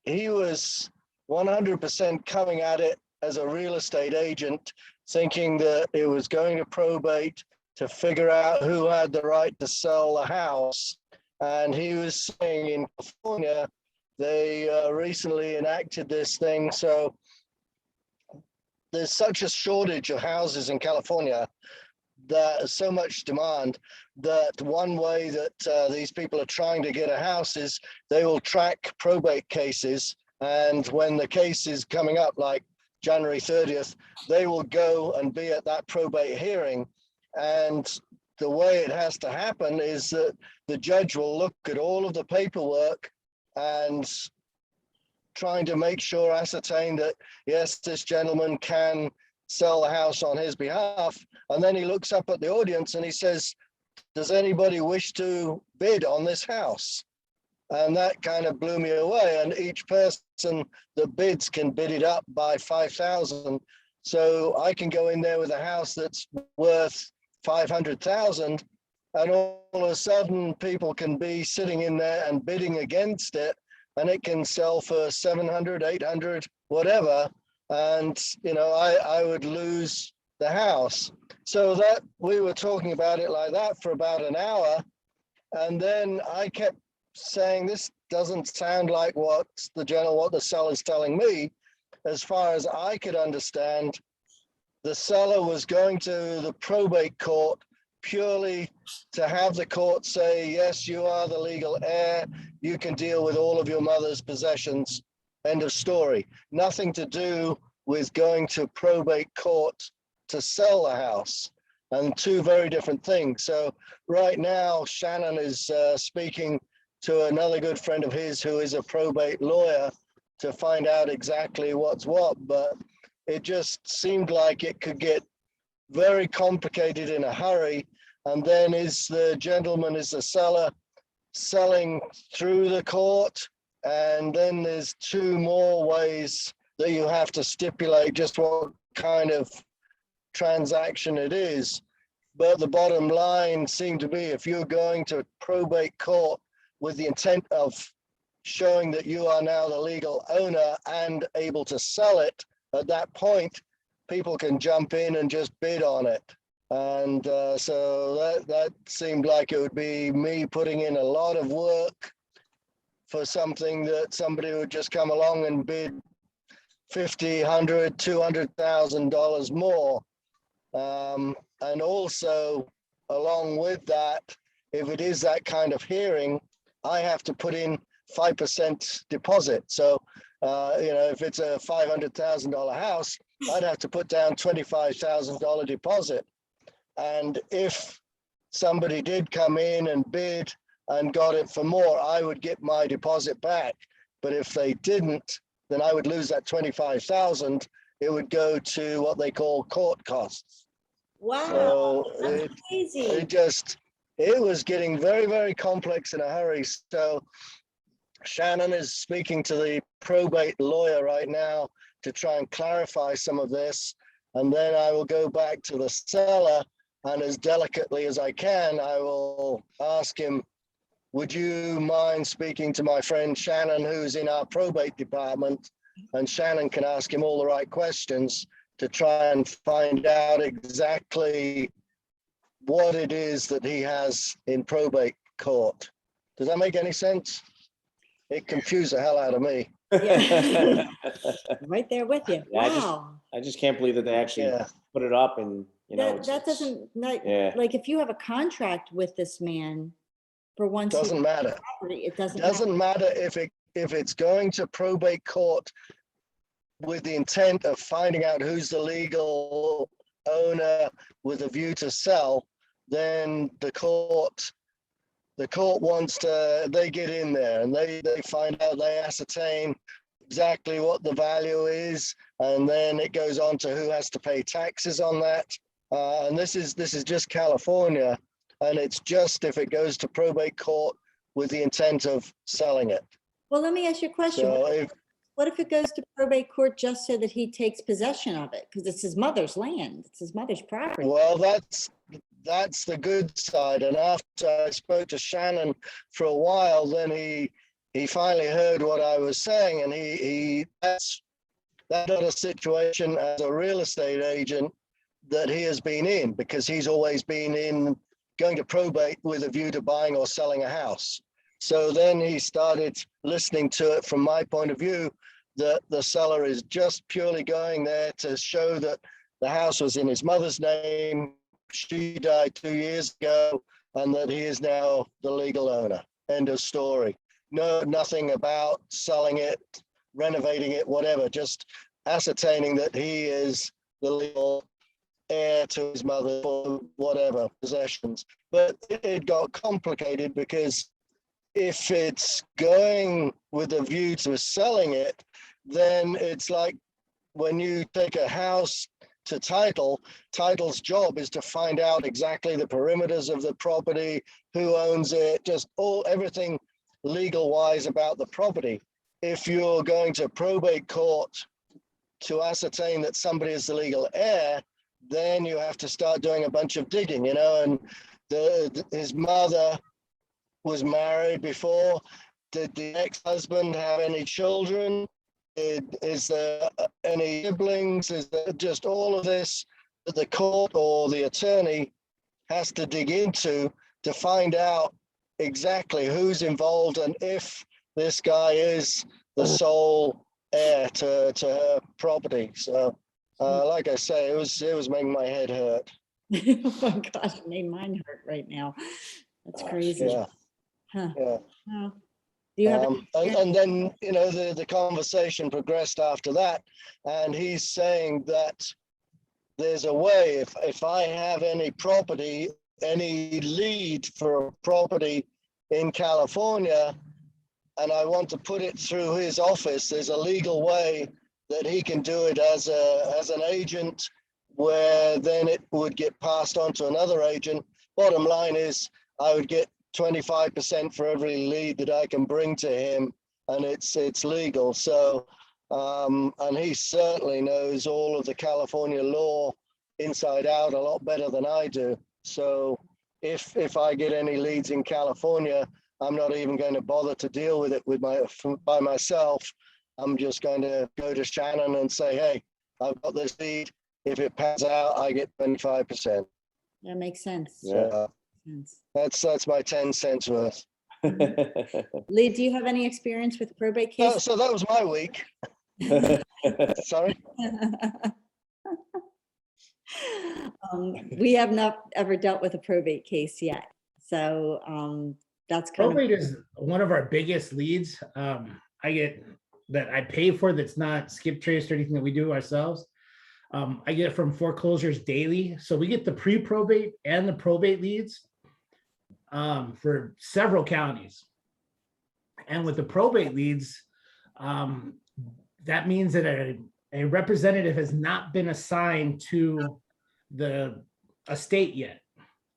he was 100% coming at it as a real estate agent, thinking that it was going to probate to figure out who had the right to sell the house. And he was saying in California, they recently enacted this thing. So there's such a shortage of houses in California, that so much demand, that one way that these people are trying to get a house is they will track probate cases. And when the case is coming up, like January 30th, they will go and be at that probate hearing. And the way it has to happen is that the judge will look at all of the paperwork and trying to make sure, ascertain that, yes, this gentleman can sell the house on his behalf. And then he looks up at the audience and he says, does anybody wish to bid on this house? And that kind of blew me away. And each person that bids can bid it up by 5,000. So I can go in there with a house that's worth 500,000, and all of a sudden people can be sitting in there and bidding against it, and it can sell for 700, 800, whatever. And, you know, I would lose the house. So that we were talking about it like that for about an hour. And then I kept saying, this doesn't sound like what the seller's telling me. As far as I could understand, the seller was going to the probate court purely to have the court say, yes, you are the legal heir. You can deal with all of your mother's possessions. End of story. Nothing to do with going to probate court to sell the house, and two very different things. So right now, Shannon is speaking to another good friend of his who is a probate lawyer to find out exactly what's what, but it just seemed like it could get very complicated in a hurry. And then is the seller selling through the court? And then there's two more ways that you have to stipulate just what kind of transaction it is. But the bottom line seemed to be, if you're going to probate court with the intent of showing that you are now the legal owner and able to sell it, at that point, people can jump in and just bid on it. And so that seemed like it would be me putting in a lot of work for something that somebody would just come along and bid $50, $100, $200,000 more. And also, along with that, if it is that kind of hearing, I have to put in 5% deposit. So, you know, if it's a $500,000 house, I'd have to put down $25,000 deposit. And if somebody did come in and bid and got it for more, I would get my deposit back. But if they didn't, then I would lose that 25,000. It would go to what they call court costs. Wow, So that's crazy. it was getting very, very complex in a hurry. So Shannon is speaking to the probate lawyer right now to try and clarify some of this. And then I will go back to the seller, and as delicately as I can, I will ask him, would you mind speaking to my friend Shannon, who's in our probate department? And Shannon can ask him all the right questions to try and find out exactly what it is that he has in probate court. Does that make any sense? It confused the hell out of me. Yeah. Right there with you. Yeah, Wow. I just can't believe that they actually put it up, and, you know, That doesn't, yeah. like, if you have a contract with this man for once. Doesn't matter. It doesn't matter if it's going to probate court with the intent of finding out who's the legal owner with a view to sell, then the court wants to, they get in there and they find out, they ascertain exactly what the value is, and then it goes on to who has to pay taxes on that. And this is just California, and it's just if it goes to probate court with the intent of selling it. Well, let me ask you a question. So What if it goes to probate court just so that he takes possession of it? Because it's his mother's land. It's his mother's property. Well, that's the good side. And after I spoke to Shannon for a while, then he finally heard what I was saying, and that's not a situation as a real estate agent that he has been in, because he's always been in going to probate with a view to buying or selling a house. So then he started listening to it from my point of view, that the seller is just purely going there to show that the house was in his mother's name. She died 2 years ago, and that he is now the legal owner. End of story. No, nothing about selling it, renovating it, whatever, just ascertaining that he is the legal heir to his mother for whatever possessions. But it got complicated, because if it's going with a view to selling it, then it's like when you take a house to title's job is to find out exactly the perimeters of the property, who owns it, just everything legal wise about the property. If you're going to probate court to ascertain that somebody is the legal heir, then you have to start doing a bunch of digging, you know, and his mother was married before. Did the ex-husband have any children? Is there any siblings? Is there just all of this that the court or the attorney has to dig into to find out exactly who's involved and if this guy is the sole heir to her property. So, like I say, it was making my head hurt. Oh my gosh, it made mine hurt right now. That's crazy. Yeah. Huh. Yeah. Oh. Do you have any- And then, you know, the conversation progressed after that, and he's saying that there's a way, if I have any property, any lead for a property in California, and I want to put it through his office, there's a legal way that he can do it as an agent, where then it would get passed on to another agent. Bottom line is, I would get 25% for every lead that I can bring to him, and it's legal. So, and he certainly knows all of the California law inside out a lot better than I do. So if I get any leads in California, I'm not even going to bother to deal with it by myself. I'm just going to go to Shannon and say, hey, I've got this lead. If it pans out, I get 25%. That makes sense. Yeah. That's my 10 cents worth. Lee, do you have any experience with probate cases? So that was my week. Sorry. We have not ever dealt with a probate case yet. So that's kind Probate is one of our biggest leads. I get that I pay for that's not skip traced or anything that we do ourselves. I get from foreclosures daily. So we get the pre-probate and the probate leads for several counties. And with the probate leads, that means that a representative has not been assigned to the estate yet.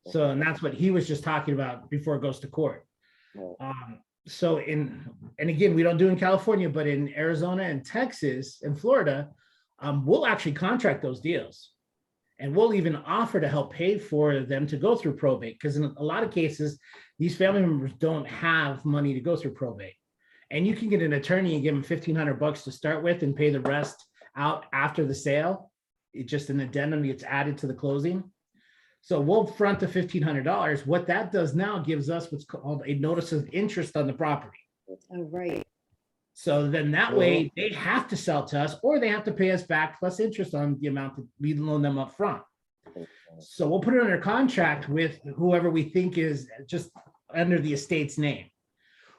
So, and that's what he was just talking about before it goes to court. So and again, we don't do in California, but in Arizona and Texas and Florida, we'll actually contract those deals. And we'll even offer to help pay for them to go through probate, because in a lot of cases, these family members don't have money to go through probate. And you can get an attorney and give them $1,500 to start with and pay the rest out after the sale. It's just an addendum gets added to the closing. So we'll front the $1,500. What that does now gives us what's called a notice of interest on the property. Oh, right. So then that way they have to sell to us, or they have to pay us back plus interest on the amount that we loan them up front. So we'll put it under contract with whoever we think is just under the estate's name.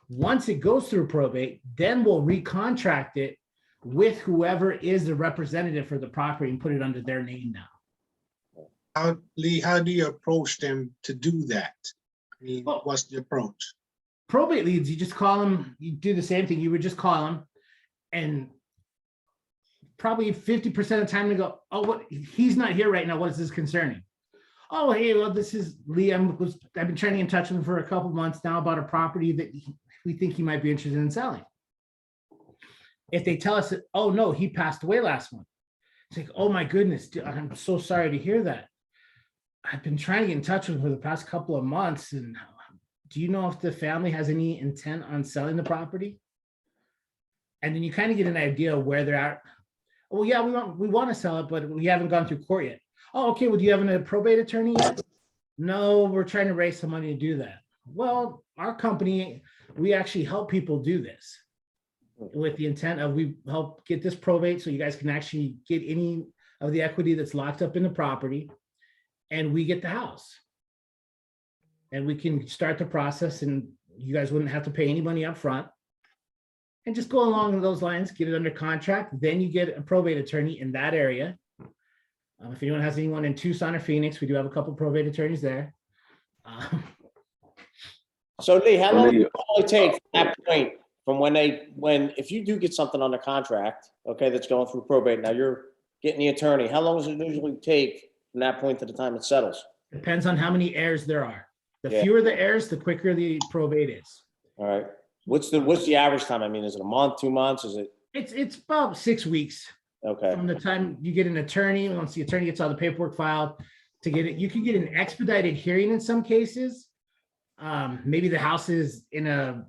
Once it goes through probate, then we'll recontract it with whoever is the representative for the property and put it under their name now. Lee, how do you approach them to do that? I mean, what's the approach? Probate leads, you just call them, you do the same thing. You would just call them, and probably 50% of the time they go, oh, what, he's not here right now. What is this concerning? Oh, hey, well, this is Lee. I've been trying to get in touch with him for a couple months now about a property that we think he might be interested in selling. If they tell us that, oh no, he passed away last month. It's like, oh my goodness, I'm so sorry to hear that. I've been trying to get in touch with him for the past couple of months, and do you know if the family has any intent on selling the property? And then you kind of get an idea of where they're at. Oh yeah, we want to sell it, but we haven't gone through court yet. Oh, okay, well, do you have a probate attorney yet? No, we're trying to raise some money to do that. Well, our company, we actually help people do this with the intent of we help get this probate so you guys can actually get any of the equity that's locked up in the property, and we get the house. And we can start the process, and you guys wouldn't have to pay any money up front. And just go along those lines, get it under contract. Then you get a probate attorney in that area. If anyone has anyone in Tucson or Phoenix, we do have a couple probate attorneys there. So Lee, how long does it only take from that point from when if you do get something under contract, okay, that's going through probate, now you're getting the attorney, how long does it usually take from that point to the time it settles? Depends on how many heirs there are. The Yeah. fewer the heirs, the quicker the probate is. All right. What's the average time? I mean, is it a month, 2 months? Is it? It's about 6 weeks. Okay, From the time you get an attorney, once the attorney gets all the paperwork filed, to get it, you can get an expedited hearing in some cases. Maybe the house is in a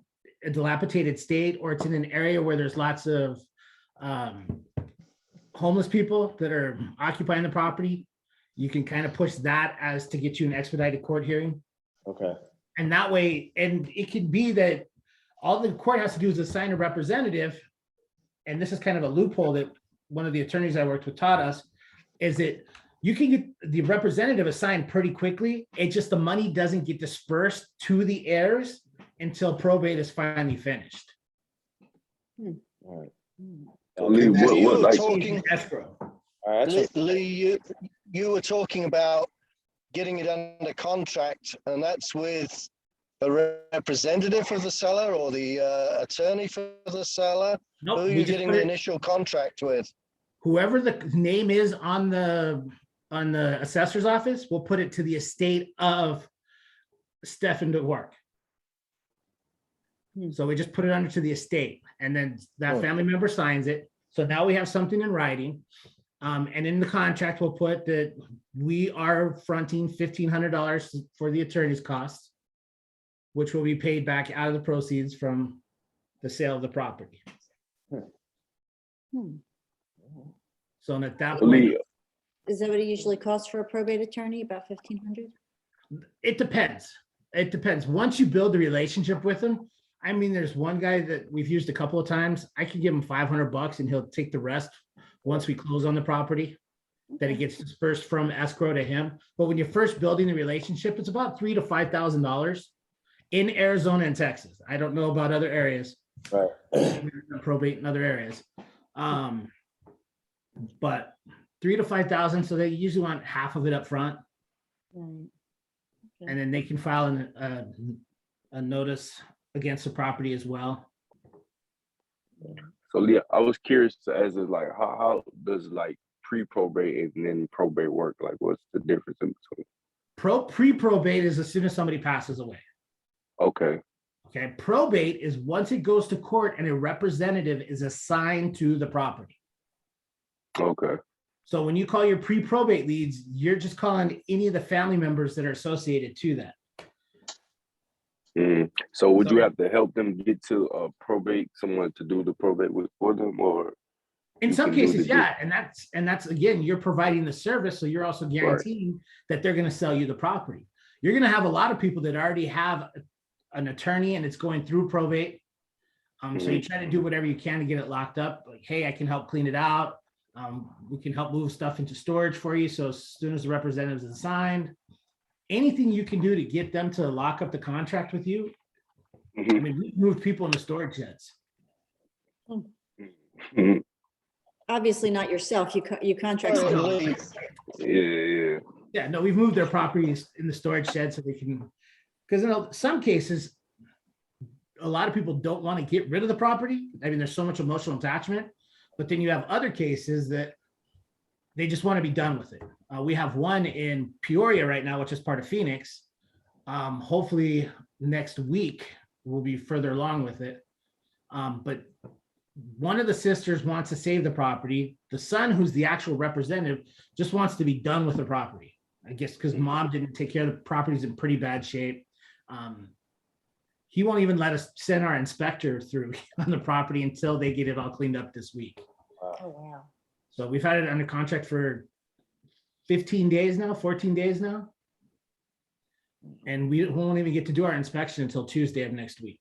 dilapidated state, or it's in an area where there's lots of homeless people that are occupying the property. You can kind of push that as to get you an expedited court hearing. okay, And that way, and it could be that all the court has to do is assign a representative. And this is kind of a loophole that one of the attorneys I worked with taught us, is that you can get the representative assigned pretty quickly. It's just the money doesn't get dispersed to the heirs until probate is finally finished. all right. So Lee, You what were like, talking, Escrow. All right, that's Lee, you were talking about getting it under contract, and that's with a representative of the seller or the attorney for the seller? Nope, Who are we you just getting put the it- initial contract with? Whoever the name is on the assessor's office, we'll put it to the estate of Stefan DeWark. So we just put it under to the estate, and then that family member signs it. So now we have something in writing. And in the contract, we'll put that we are fronting $1,500 for the attorney's costs, which will be paid back out of the proceeds from the sale of the property. So at that point, Lee, Is that what it usually costs for a probate attorney? About 1,500? it depends. It depends. Once you build the relationship with them, I mean, there's one guy that we've used a couple of times. I could give him $500 and he'll take the rest once we close on the property, that it gets dispersed from escrow to him. But when you're first building the relationship, it's about $3,000 to $5,000 in Arizona and Texas. I don't know about other areas. right. Probate in other areas. But 3,000 to 5,000, so they usually want half of it up front, Right. and then they can file a notice against the property as well. so Lee, I was curious as to like how does like pre-probate and then probate work? Like, what's the difference in between? Pre-probate is as soon as somebody passes away. Okay, Okay, probate is once it goes to court and a representative is assigned to the property. okay, So when you call your pre-probate leads, you're just calling any of the family members that are associated to that. So would you So- have to help them get to probate, someone to do the probate with for them, or? In You some can do cases, the- yeah, and that's again, you're providing the service, so you're also guaranteeing that they're going to sell you the property. You're going to have a lot of people that already have an attorney and it's going through probate. So you try to do whatever you can to get it locked up. Like, hey, I can help clean it out. We can help move stuff into storage for you. So as soon as the representative is assigned, anything you can do to get them to lock up the contract with you. I Mhm. mean, we've moved people into storage sheds. Mhm. Obviously not yourself. You contract. Sorry, someone. Lee. Yeah. Yeah, no, we've moved their properties in the storage shed so they can, because in some cases, a lot of people don't want to get rid of the property. I mean, there's so much emotional attachment, but then you have other cases that they just want to be done with it. We have one in Peoria right now, which is part of Phoenix. Hopefully next week we'll be further along with it. But one of the sisters wants to save the property. The son, who's the actual representative, just wants to be done with the property. I guess because mom didn't take care of the property's in pretty bad shape. He won't even let us send our inspector through on the property until they get it all cleaned up this week. Oh, wow. So we've had it under contract for 15 days now, 14 days now. And we won't even get to do our inspection until Tuesday of next week.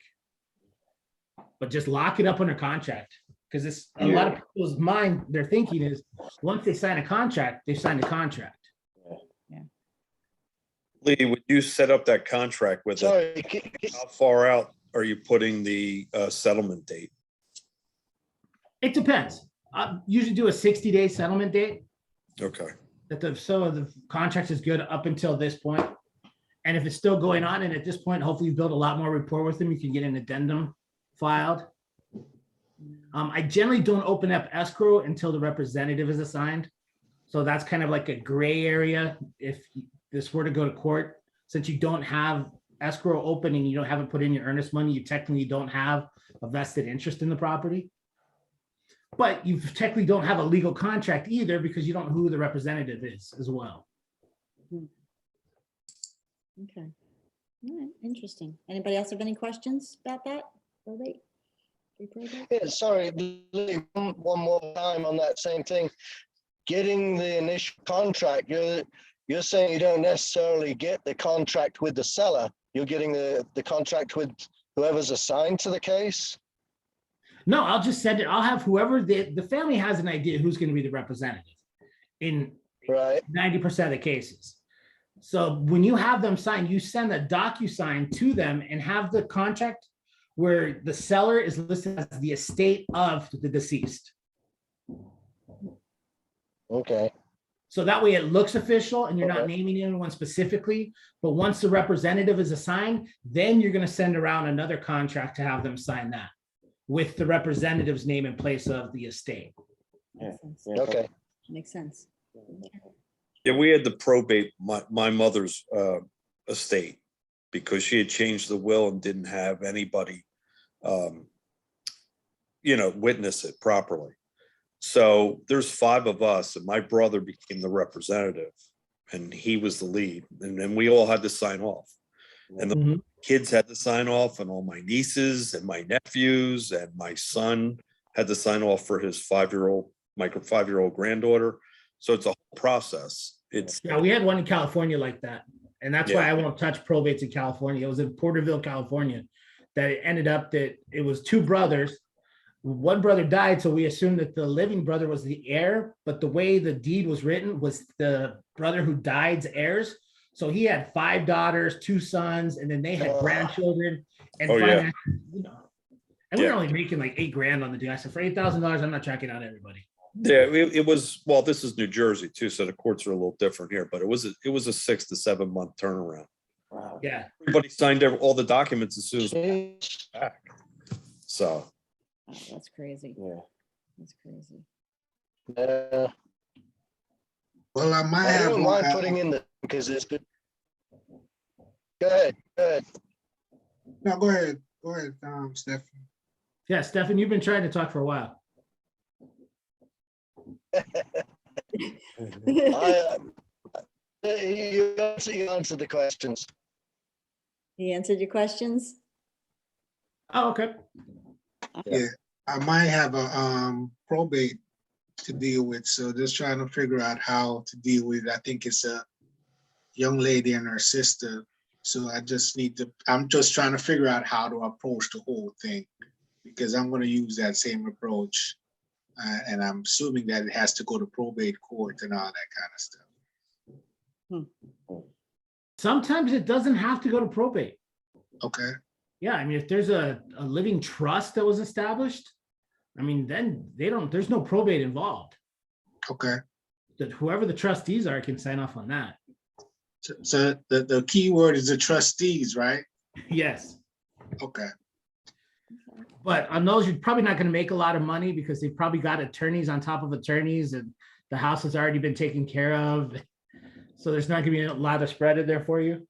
But just lock it up under contract, because it's a lot of people's mind, their thinking is, once they sign a contract, they sign a contract. Lee, would you set up that contract with it? Sorry, How far out are you putting the settlement date? It depends. I usually do a 60-day settlement date. Okay. That the contract is good up until this point. And if it's still going on, and at this point, hopefully you build a lot more rapport with them, you can get an addendum filed. I generally don't open up escrow until the representative is assigned. So that's kind of like a gray area. If this were to go to court, since you don't have escrow open and haven't put in your earnest money, you technically don't have a vested interest in the property. But you technically don't have a legal contract either because you don't know who the representative is as well. Okay. All right, interesting. Anybody else have any questions about that? Probate? Pre-probate? Yeah, sorry, Lee, one more time on that same thing. Getting the initial contract, you're saying you don't necessarily get the contract with the seller. You're getting the contract with whoever's assigned to the case? No, I'll just send it. I'll have whoever the family has an idea who's going to be the representative in Right. 90% of the cases. So when you have them sign, you send a DocuSign to them and have the contract where the seller is listed as the estate of the deceased. Okay. So that way it looks official and you're not Okay. naming anyone specifically. But once the representative is assigned, then you're going to send around another contract to have them sign that with the representative's name in place of the estate. Yeah. Okay. Makes sense. Yeah, we had to probate my mother's estate because she had changed the will and didn't have anybody, witness it properly. So there's 5 of us, and my brother became the representative, and he was the lead, and then we all had to sign off. And the kids had to sign off, and all my nieces and my nephews and my son had to sign off for his 5-year-old granddaughter. So it's a whole process. Yeah, we had one in California like that. And that's why I won't touch probates in California. It was in Porterville, California, that it ended up that it was 2 brothers. One brother died, so we assumed that the living brother was the heir, but the way the deed was written was the brother who died's heirs. So he had 5 daughters, 2 sons, and then they had grandchildren. And and we were only making like $8,000 on the deal. I said, for $8,000, I'm not tracking out everybody. Yeah, it was, well, this is New Jersey too, so the courts are a little different here, but it was a 6 to 7 month turnaround. Wow. Yeah. Everybody signed all the documents as soon as back. So. Oh, that's crazy. Yeah. That's crazy. Well, I might I have don't one. mind putting in the, because it's good. Go ahead, go ahead. No, go ahead, Steph. Yeah, Stefan, you've been trying to talk for a while. You answered the questions. He answered your questions? Oh, okay. Yeah, I might have a probate to deal with, so just trying to figure out how to deal with it. I think it's a young lady and her sister, so I'm just trying to figure out how to approach the whole thing, because I'm going to use that same approach, and I'm assuming that it has to go to probate court and all that kind of stuff. Sometimes it doesn't have to go to probate. Okay. Yeah, I mean, if there's a living trust that was established, I mean, then there's no probate involved. Okay. That whoever the trustees are can sign off on that. So the key word is the trustees, right? Yes. Okay. But on those, you're probably not going to make a lot of money because they've probably got attorneys on top of attorneys and the house has already been taken care of. So there's not going to be a lot of spread in there for you.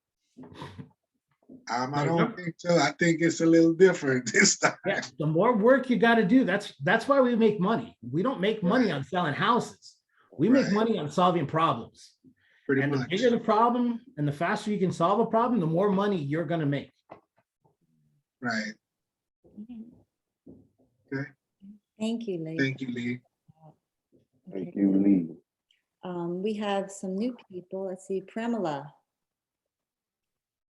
I don't think so. I think it's a little different this time. Yeah, the more work you got to do, that's why we make money. We don't make money on selling houses. We make money on solving problems. Pretty and much. The bigger the problem and the faster you can solve a problem, the more money you're going to make. Right. Okay. Thank you, Lee. Thank you, Lee. Thank you, Lee. We have some new people. Let's see, Premila.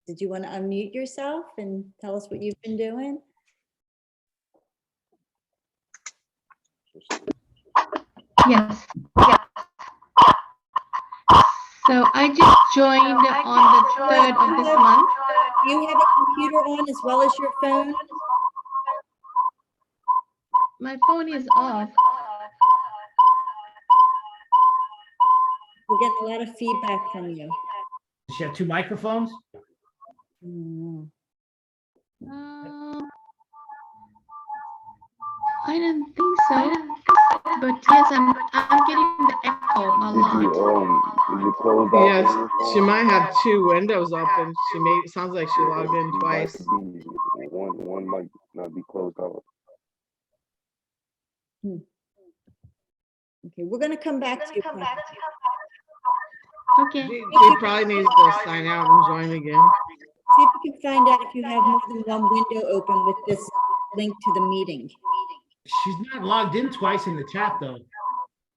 Did you want to unmute yourself and tell us what you've been doing? Yes. So I just joined on the 3rd of this month. Do you have a computer on as well as your phone? My phone is off. We're getting a lot of feedback from you. Does she have 2 microphones? I don't think so. But yes, I'm getting the echo a lot. Is it closed out? Yes, she might have 2 windows open. It sounds like she logged in twice. One might not be closed out. Okay, we're gonna come back to you. Pat. Okay. She probably needs to sign out and join again. See if you can find out if you have more than one window open with this link to the meeting. She's not logged in twice in the chat though.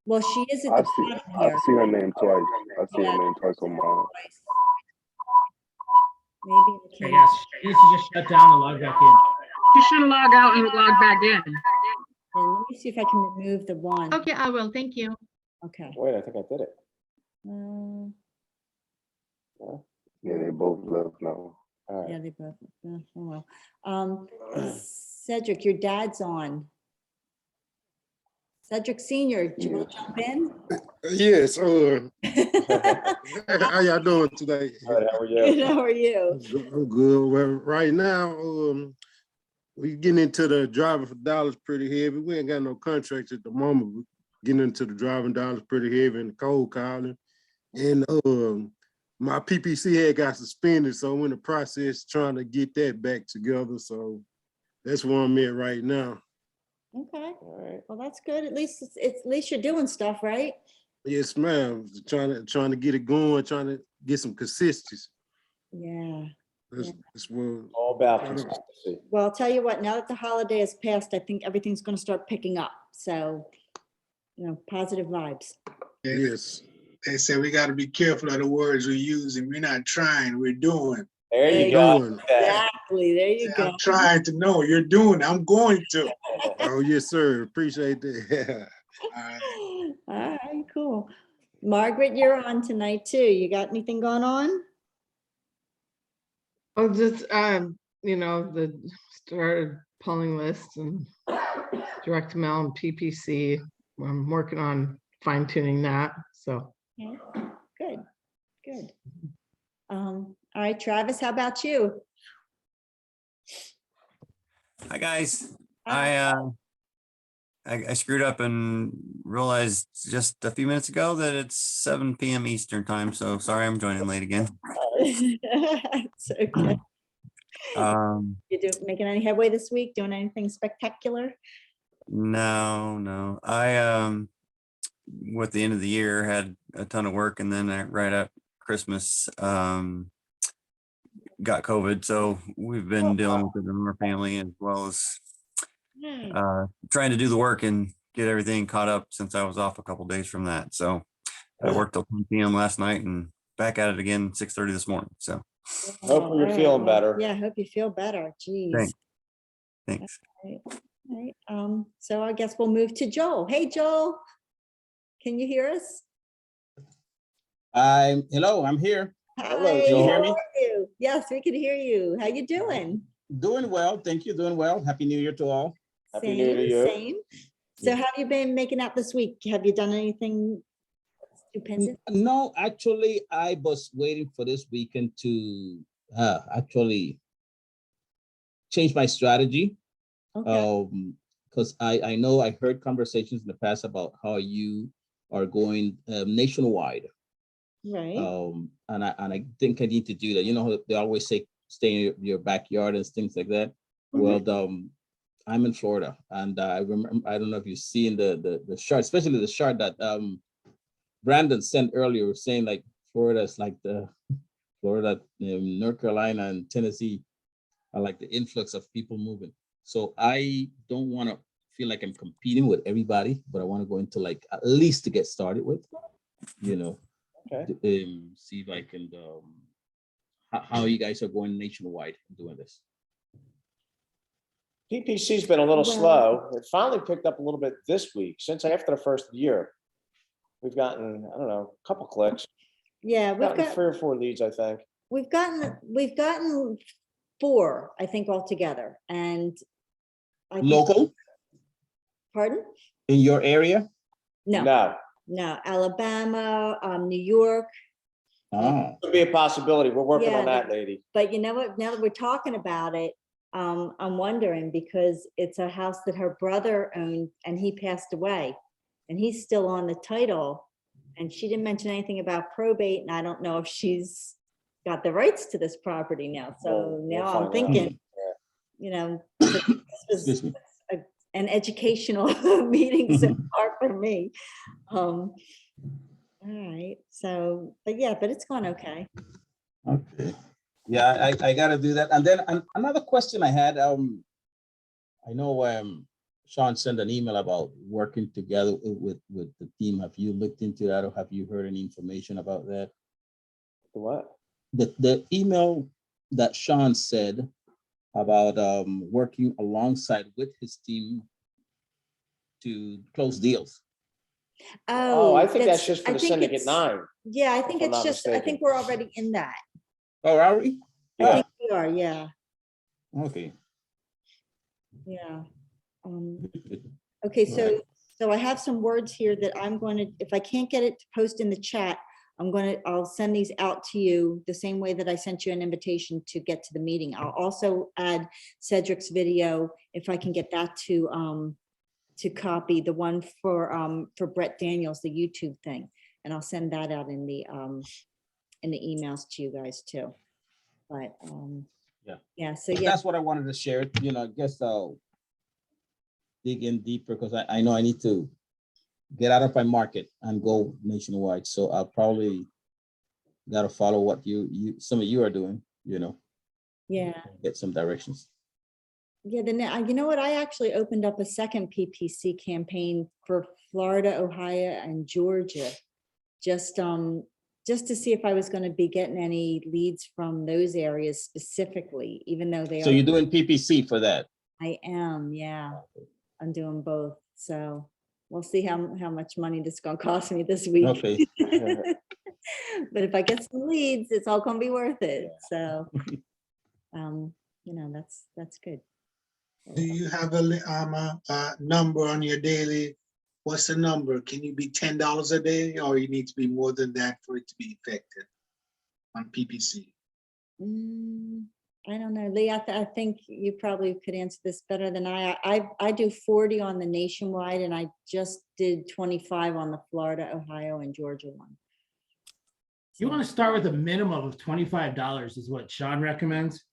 Well, she is at I the see, bottom I here. see her name twice. I see Yeah. her name twice on mine. Maybe I Okay, can't. yes, she needs to just shut down and log back in. You should log out and log back in. And let me see if I can remove the one. Okay, I will. Thank you. Okay. Wait, I think I did it. Yeah, they both left now. All Yeah, right. they both. Oh well. Cedric, your dad's on. Cedric Senior, do you want to jump in? Yes. How y'all doing today? All right, how are you? Good, how are you? I'm good. Well, right now, we getting into the driving for dollars pretty heavy. We ain't got no contracts at the moment. We getting into the driving dollars pretty heavy and the cold calling. And my PPC had got suspended, so I'm in the process trying to get that back together. So that's where I'm at right now. Okay, All right. well, that's good. At least at least you're doing stuff, right? Yes, ma'am. Trying to get it going, trying to get some consistency. Yeah. That's what All about consistency. Well, I'll tell you what, now that the holiday has passed, I think everything's going to start picking up. So, you know, positive vibes. Yes. They say we got to be careful of the words we use, and we're not trying, we're doing. There you go. Exactly. There you go. I'm trying to know. You're doing. I'm going to. Oh, yes, sir. Appreciate that. All right, cool. Margaret, you're on tonight too. You got anything going on? Oh, just you know, the started pulling lists and direct mail and PPC. I'm working on fine tuning that. So Okay, good, good. All right, Travis, how about you? Hi, guys. Hi. I screwed up and realized just a few minutes ago that it's 7 p.m. Eastern time. So sorry, I'm joining late again. It's okay. You making any headway this week? Doing anything spectacular? No. I with the end of the year had a ton of work, and then right at Christmas got COVID. So we've been dealing with it in our family, as well as trying to do the work and get everything caught up since I was off a couple days from that. So I worked till 10 p.m. last night and back at it again 6:30 this morning. So Hopefully you're feeling better. Yeah, I hope you feel better. Jeez. Thanks. All right. So I guess we'll move to Joel. Hey, Joel, can you hear us? Hello, I'm here. Hello, Can you hear me? How are you? Yes, we can hear you. How you doing? Doing well, thank you. Doing well. Happy New Year to all. Happy New Year to you. Same. So how have you been making out this week? Have you done anything stupendous? No, actually, I was waiting for this weekend to actually change my strategy. Okay. Because I know I heard conversations in the past about how you are going nationwide. Right. And I think I need to do that. You know, they always say stay in your backyard and things like that. Well, I'm in Florida, and I remember, I don't know if you've seen the chart, especially the chart that Brandon sent earlier, saying like Florida is like Florida, North Carolina and Tennessee are like the influx of people moving. So I don't want to feel like I'm competing with everybody, but I want to go into like at least to get started with, you know, see if I can, how you guys are going nationwide doing this. PPC's been a little slow. It finally picked up a little bit this week. Since after the first year, we've gotten, I don't know, a couple clicks. Yeah, we've Gotten got 3 or 4 leads, I think. we've gotten 4, I think, altogether. And I think- Local? Pardon? In your area? No. Alabama, New York. Could be a possibility. We're working on Yeah, that, lady. But you know what? Now that we're talking about it, I'm wondering because it's a house that her brother owned and he passed away, and he's still on the title. And she didn't mention anything about probate, and I don't know if she's got the rights to this property now. So now I'm thinking, you know, this was an educational meeting so far for me. All right, so, but yeah, but it's going okay. Okay. Yeah, I gotta do that. And then another question I had, I know Sean sent an email about working together with the team. Have you looked into that, or have you heard any information about that? What? The email that Sean said about working alongside with his team to close deals. Oh, I think that's that's- just for I the think Syndicate it's- 9. Yeah, I if think I'm it's not just, I mistaken. think we're already in that. Oh, are we? I think we are, yeah, Okay. yeah. Okay, so I have some words here that I'm going to, if I can't get it to post in the chat, I'll send these out to you the same way that I sent you an invitation to get to the meeting. I'll also add Cedric's video, if I can get that to copy, the one for Brett Daniels, the YouTube thing. And I'll send that out in the emails to you guys too. But yeah, so yeah. That's what I wanted to share. You know, I guess I'll dig in deeper because I know I need to get out of my market and go nationwide. So I'll probably got to follow what some of you are doing, you know. Yeah. Get some directions. Yeah, then you know what? I actually opened up a second PPC campaign for Florida, Ohio, and Georgia, just to see if I was going to be getting any leads from those areas specifically, even though they So are. you're doing PPC for that? I am, yeah. I'm doing both. So we'll see how much money this is going to cost me this week. Okay. But if I get some leads, it's all going to be worth it. So, you know, that's good. Do you have a number on your daily? What's the number? Can you be $10 a day, or you need to be more than that for it to be effective on PPC? I don't know, Lee. I think you probably could answer this better than I do 40 on the nationwide, and I just did 25 on the Florida, Ohio, and Georgia one. You want to start with a minimum of $25 is what Sean recommends.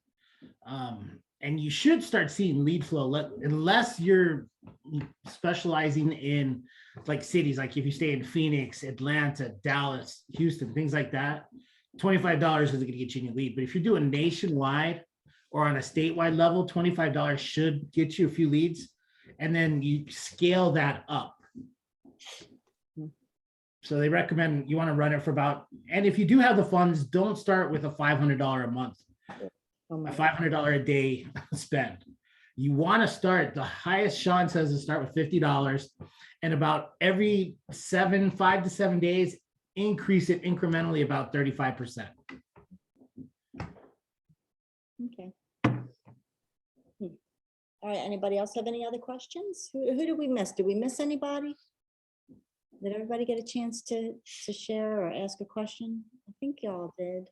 And you should start seeing lead flow unless you're specializing in like cities, like if you stay in Phoenix, Atlanta, Dallas, Houston, things like that. $25 isn't going to get you any lead. But if you're doing nationwide or on a statewide level, $25 should get you a few leads. And then you scale that up. So they recommend you want to run it for about, and if you do have the funds, don't start with a $500 a month. A $500 a day spend. You want to start, the highest Sean says is start with $50, and about every 5 to 7 days, increase it incrementally about 35%. Okay. All right, anybody else have any other questions? Who did we miss? Did we miss anybody? Did everybody get a chance to share or ask a question? I think y'all did.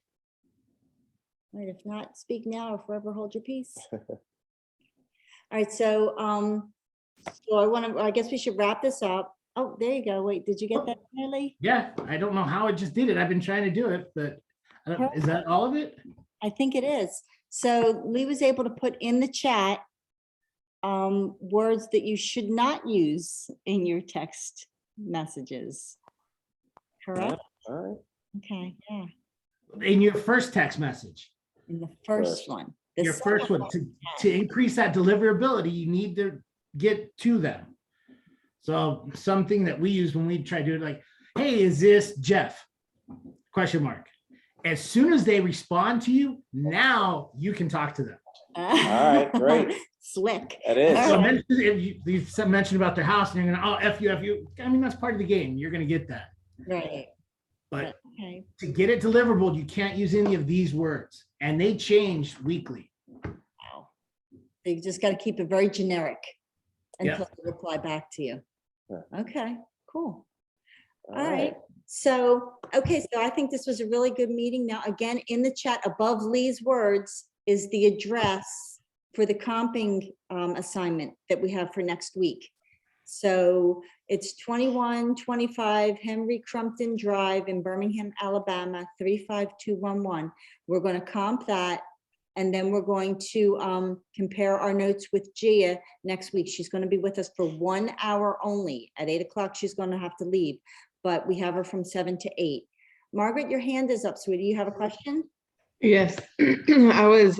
Right, if not, speak now or forever hold your peace. All right, so I guess we should wrap this up. Oh, there you go. Wait, did you get that, Lee? Yeah, I don't know how it just did it. I've been trying to do it, but is that all of it? I think it is. So Lee was able to put in the chat words that you should not use in your text messages. Correct? All right. Okay, yeah. In your first text message. In the first one. Your first one, to increase that deliverability, you need to get to them. So something that we use when we try to do it, like, hey, is this Jeff? Question mark. As soon as they respond to you, now you can talk to them. All right, great. Slick. It is. So if you mentioned about their house and you're gonna, oh, F you. I mean, that's part of the game. You're gonna get that. Right. But okay. To get it deliverable, you can't use any of these words, and they change weekly. Wow. So you just got to keep it very generic until they reply back to you. Yeah. Okay, cool. All right. So, okay, so I think this was a really good meeting. Now, again, in the chat above Lee's words is the address for the comping assignment that we have for next week. So it's 2125 Henry Crumpton Drive in Birmingham, Alabama, 35211. We're going to comp that And then we're going to compare our notes with Gia next week. She's going to be with us for 1 hour only. At 8 o'clock, she's going to have to leave, but we have her from 7 to 8. Margaret, your hand is up, sweetie. You have a question? Yes, I was,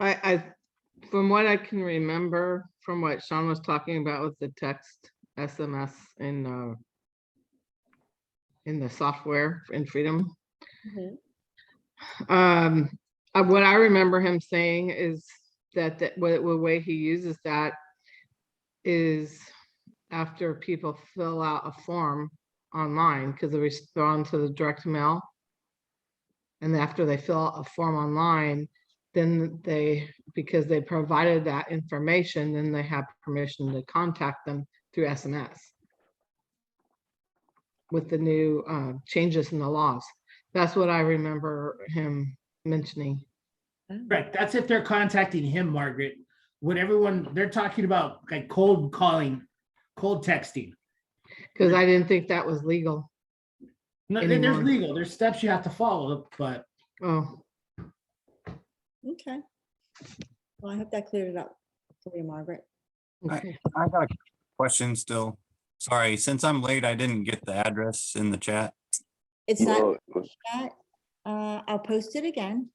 I, from what I can remember, from what Sean was talking about with the text SMS in the software in Freedom. What I remember him saying is that the way he uses that is after people fill out a form online, because they respond to the direct mail. And after they fill out a form online, then because they provided that information, then they have permission to contact them through SMS with the new changes in the laws. That's what I remember him mentioning. Right, that's if they're contacting him, Margaret. What everyone, they're talking about like cold calling, cold texting. Because I didn't think that was legal. No, anymore. there's legal, there's steps you have to follow, but. Oh, Okay. Well, I hope that cleared it up for you, Margaret. okay. I got a question still. Sorry, since I'm late, I didn't get the address in the chat. It's not chat. I'll post it again.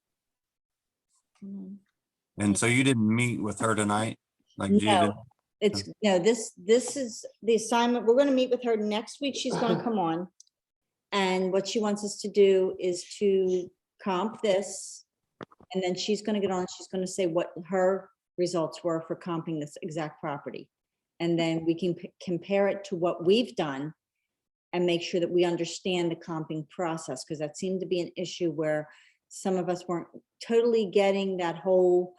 And so you didn't meet with her tonight, like Gia did? No, no, this is the assignment. We're going to meet with her next week. She's going to come on. And what she wants us to do is to comp this. And then she's going to get on, she's going to say what her results were for comping this exact property. And then we can compare it to what we've done and make sure that we understand the comping process, because that seemed to be an issue where some of us weren't totally getting that whole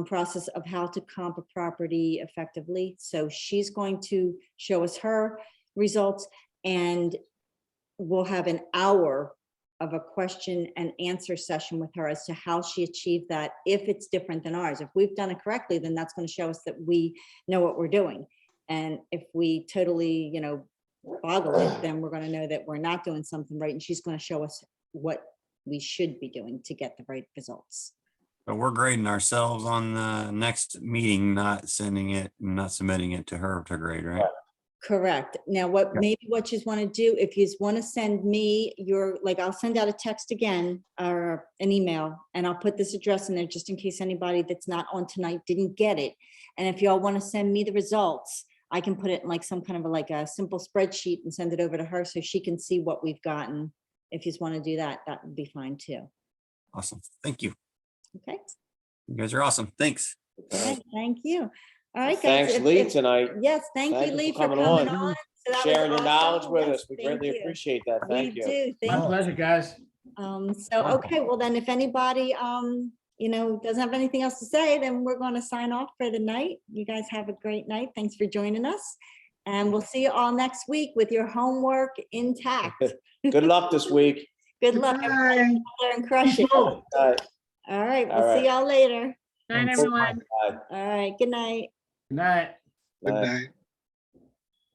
process of how to comp a property effectively. So she's going to show us her results, and we'll have an hour of a question and answer session with her as to how she achieved that, if it's different than ours. If we've done it correctly, then that's going to show us that we know what we're doing. And if we totally, boggle it, then we're going to know that we're not doing something right. And she's going to show us what we should be doing to get the right results. But we're grading ourselves on the next meeting, not submitting it to her to grade, right? Correct. Now, maybe what you want to do, if you want to send me I'll send out a text again or an email, and I'll put this address in there just in case anybody that's not on tonight didn't get it. And if y'all want to send me the results, I can put it in like some kind of a simple spreadsheet and send it over to her so she can see what we've gotten. If you just want to do that, that would be fine too. Awesome. Thank you. Okay. You guys are awesome. Thanks. Okay, thank you. All right, guys. Thanks, Lee, tonight. Yes, thank you, Lee, for coming on. So that Sharing was your knowledge awesome. with Yes, us. We thank greatly you. appreciate that. Thank you. We do. My Thank you. pleasure, guys. Okay, well then, if anybody, doesn't have anything else to say, then we're going to sign off for the night. You guys have a great night. Thanks for joining us. And we'll see you all next week with your homework intact. Good luck this week. Good luck. Everybody go there and crush it. All right, we'll see y'all later. Night, everyone. All right, good night. Good night. Good night.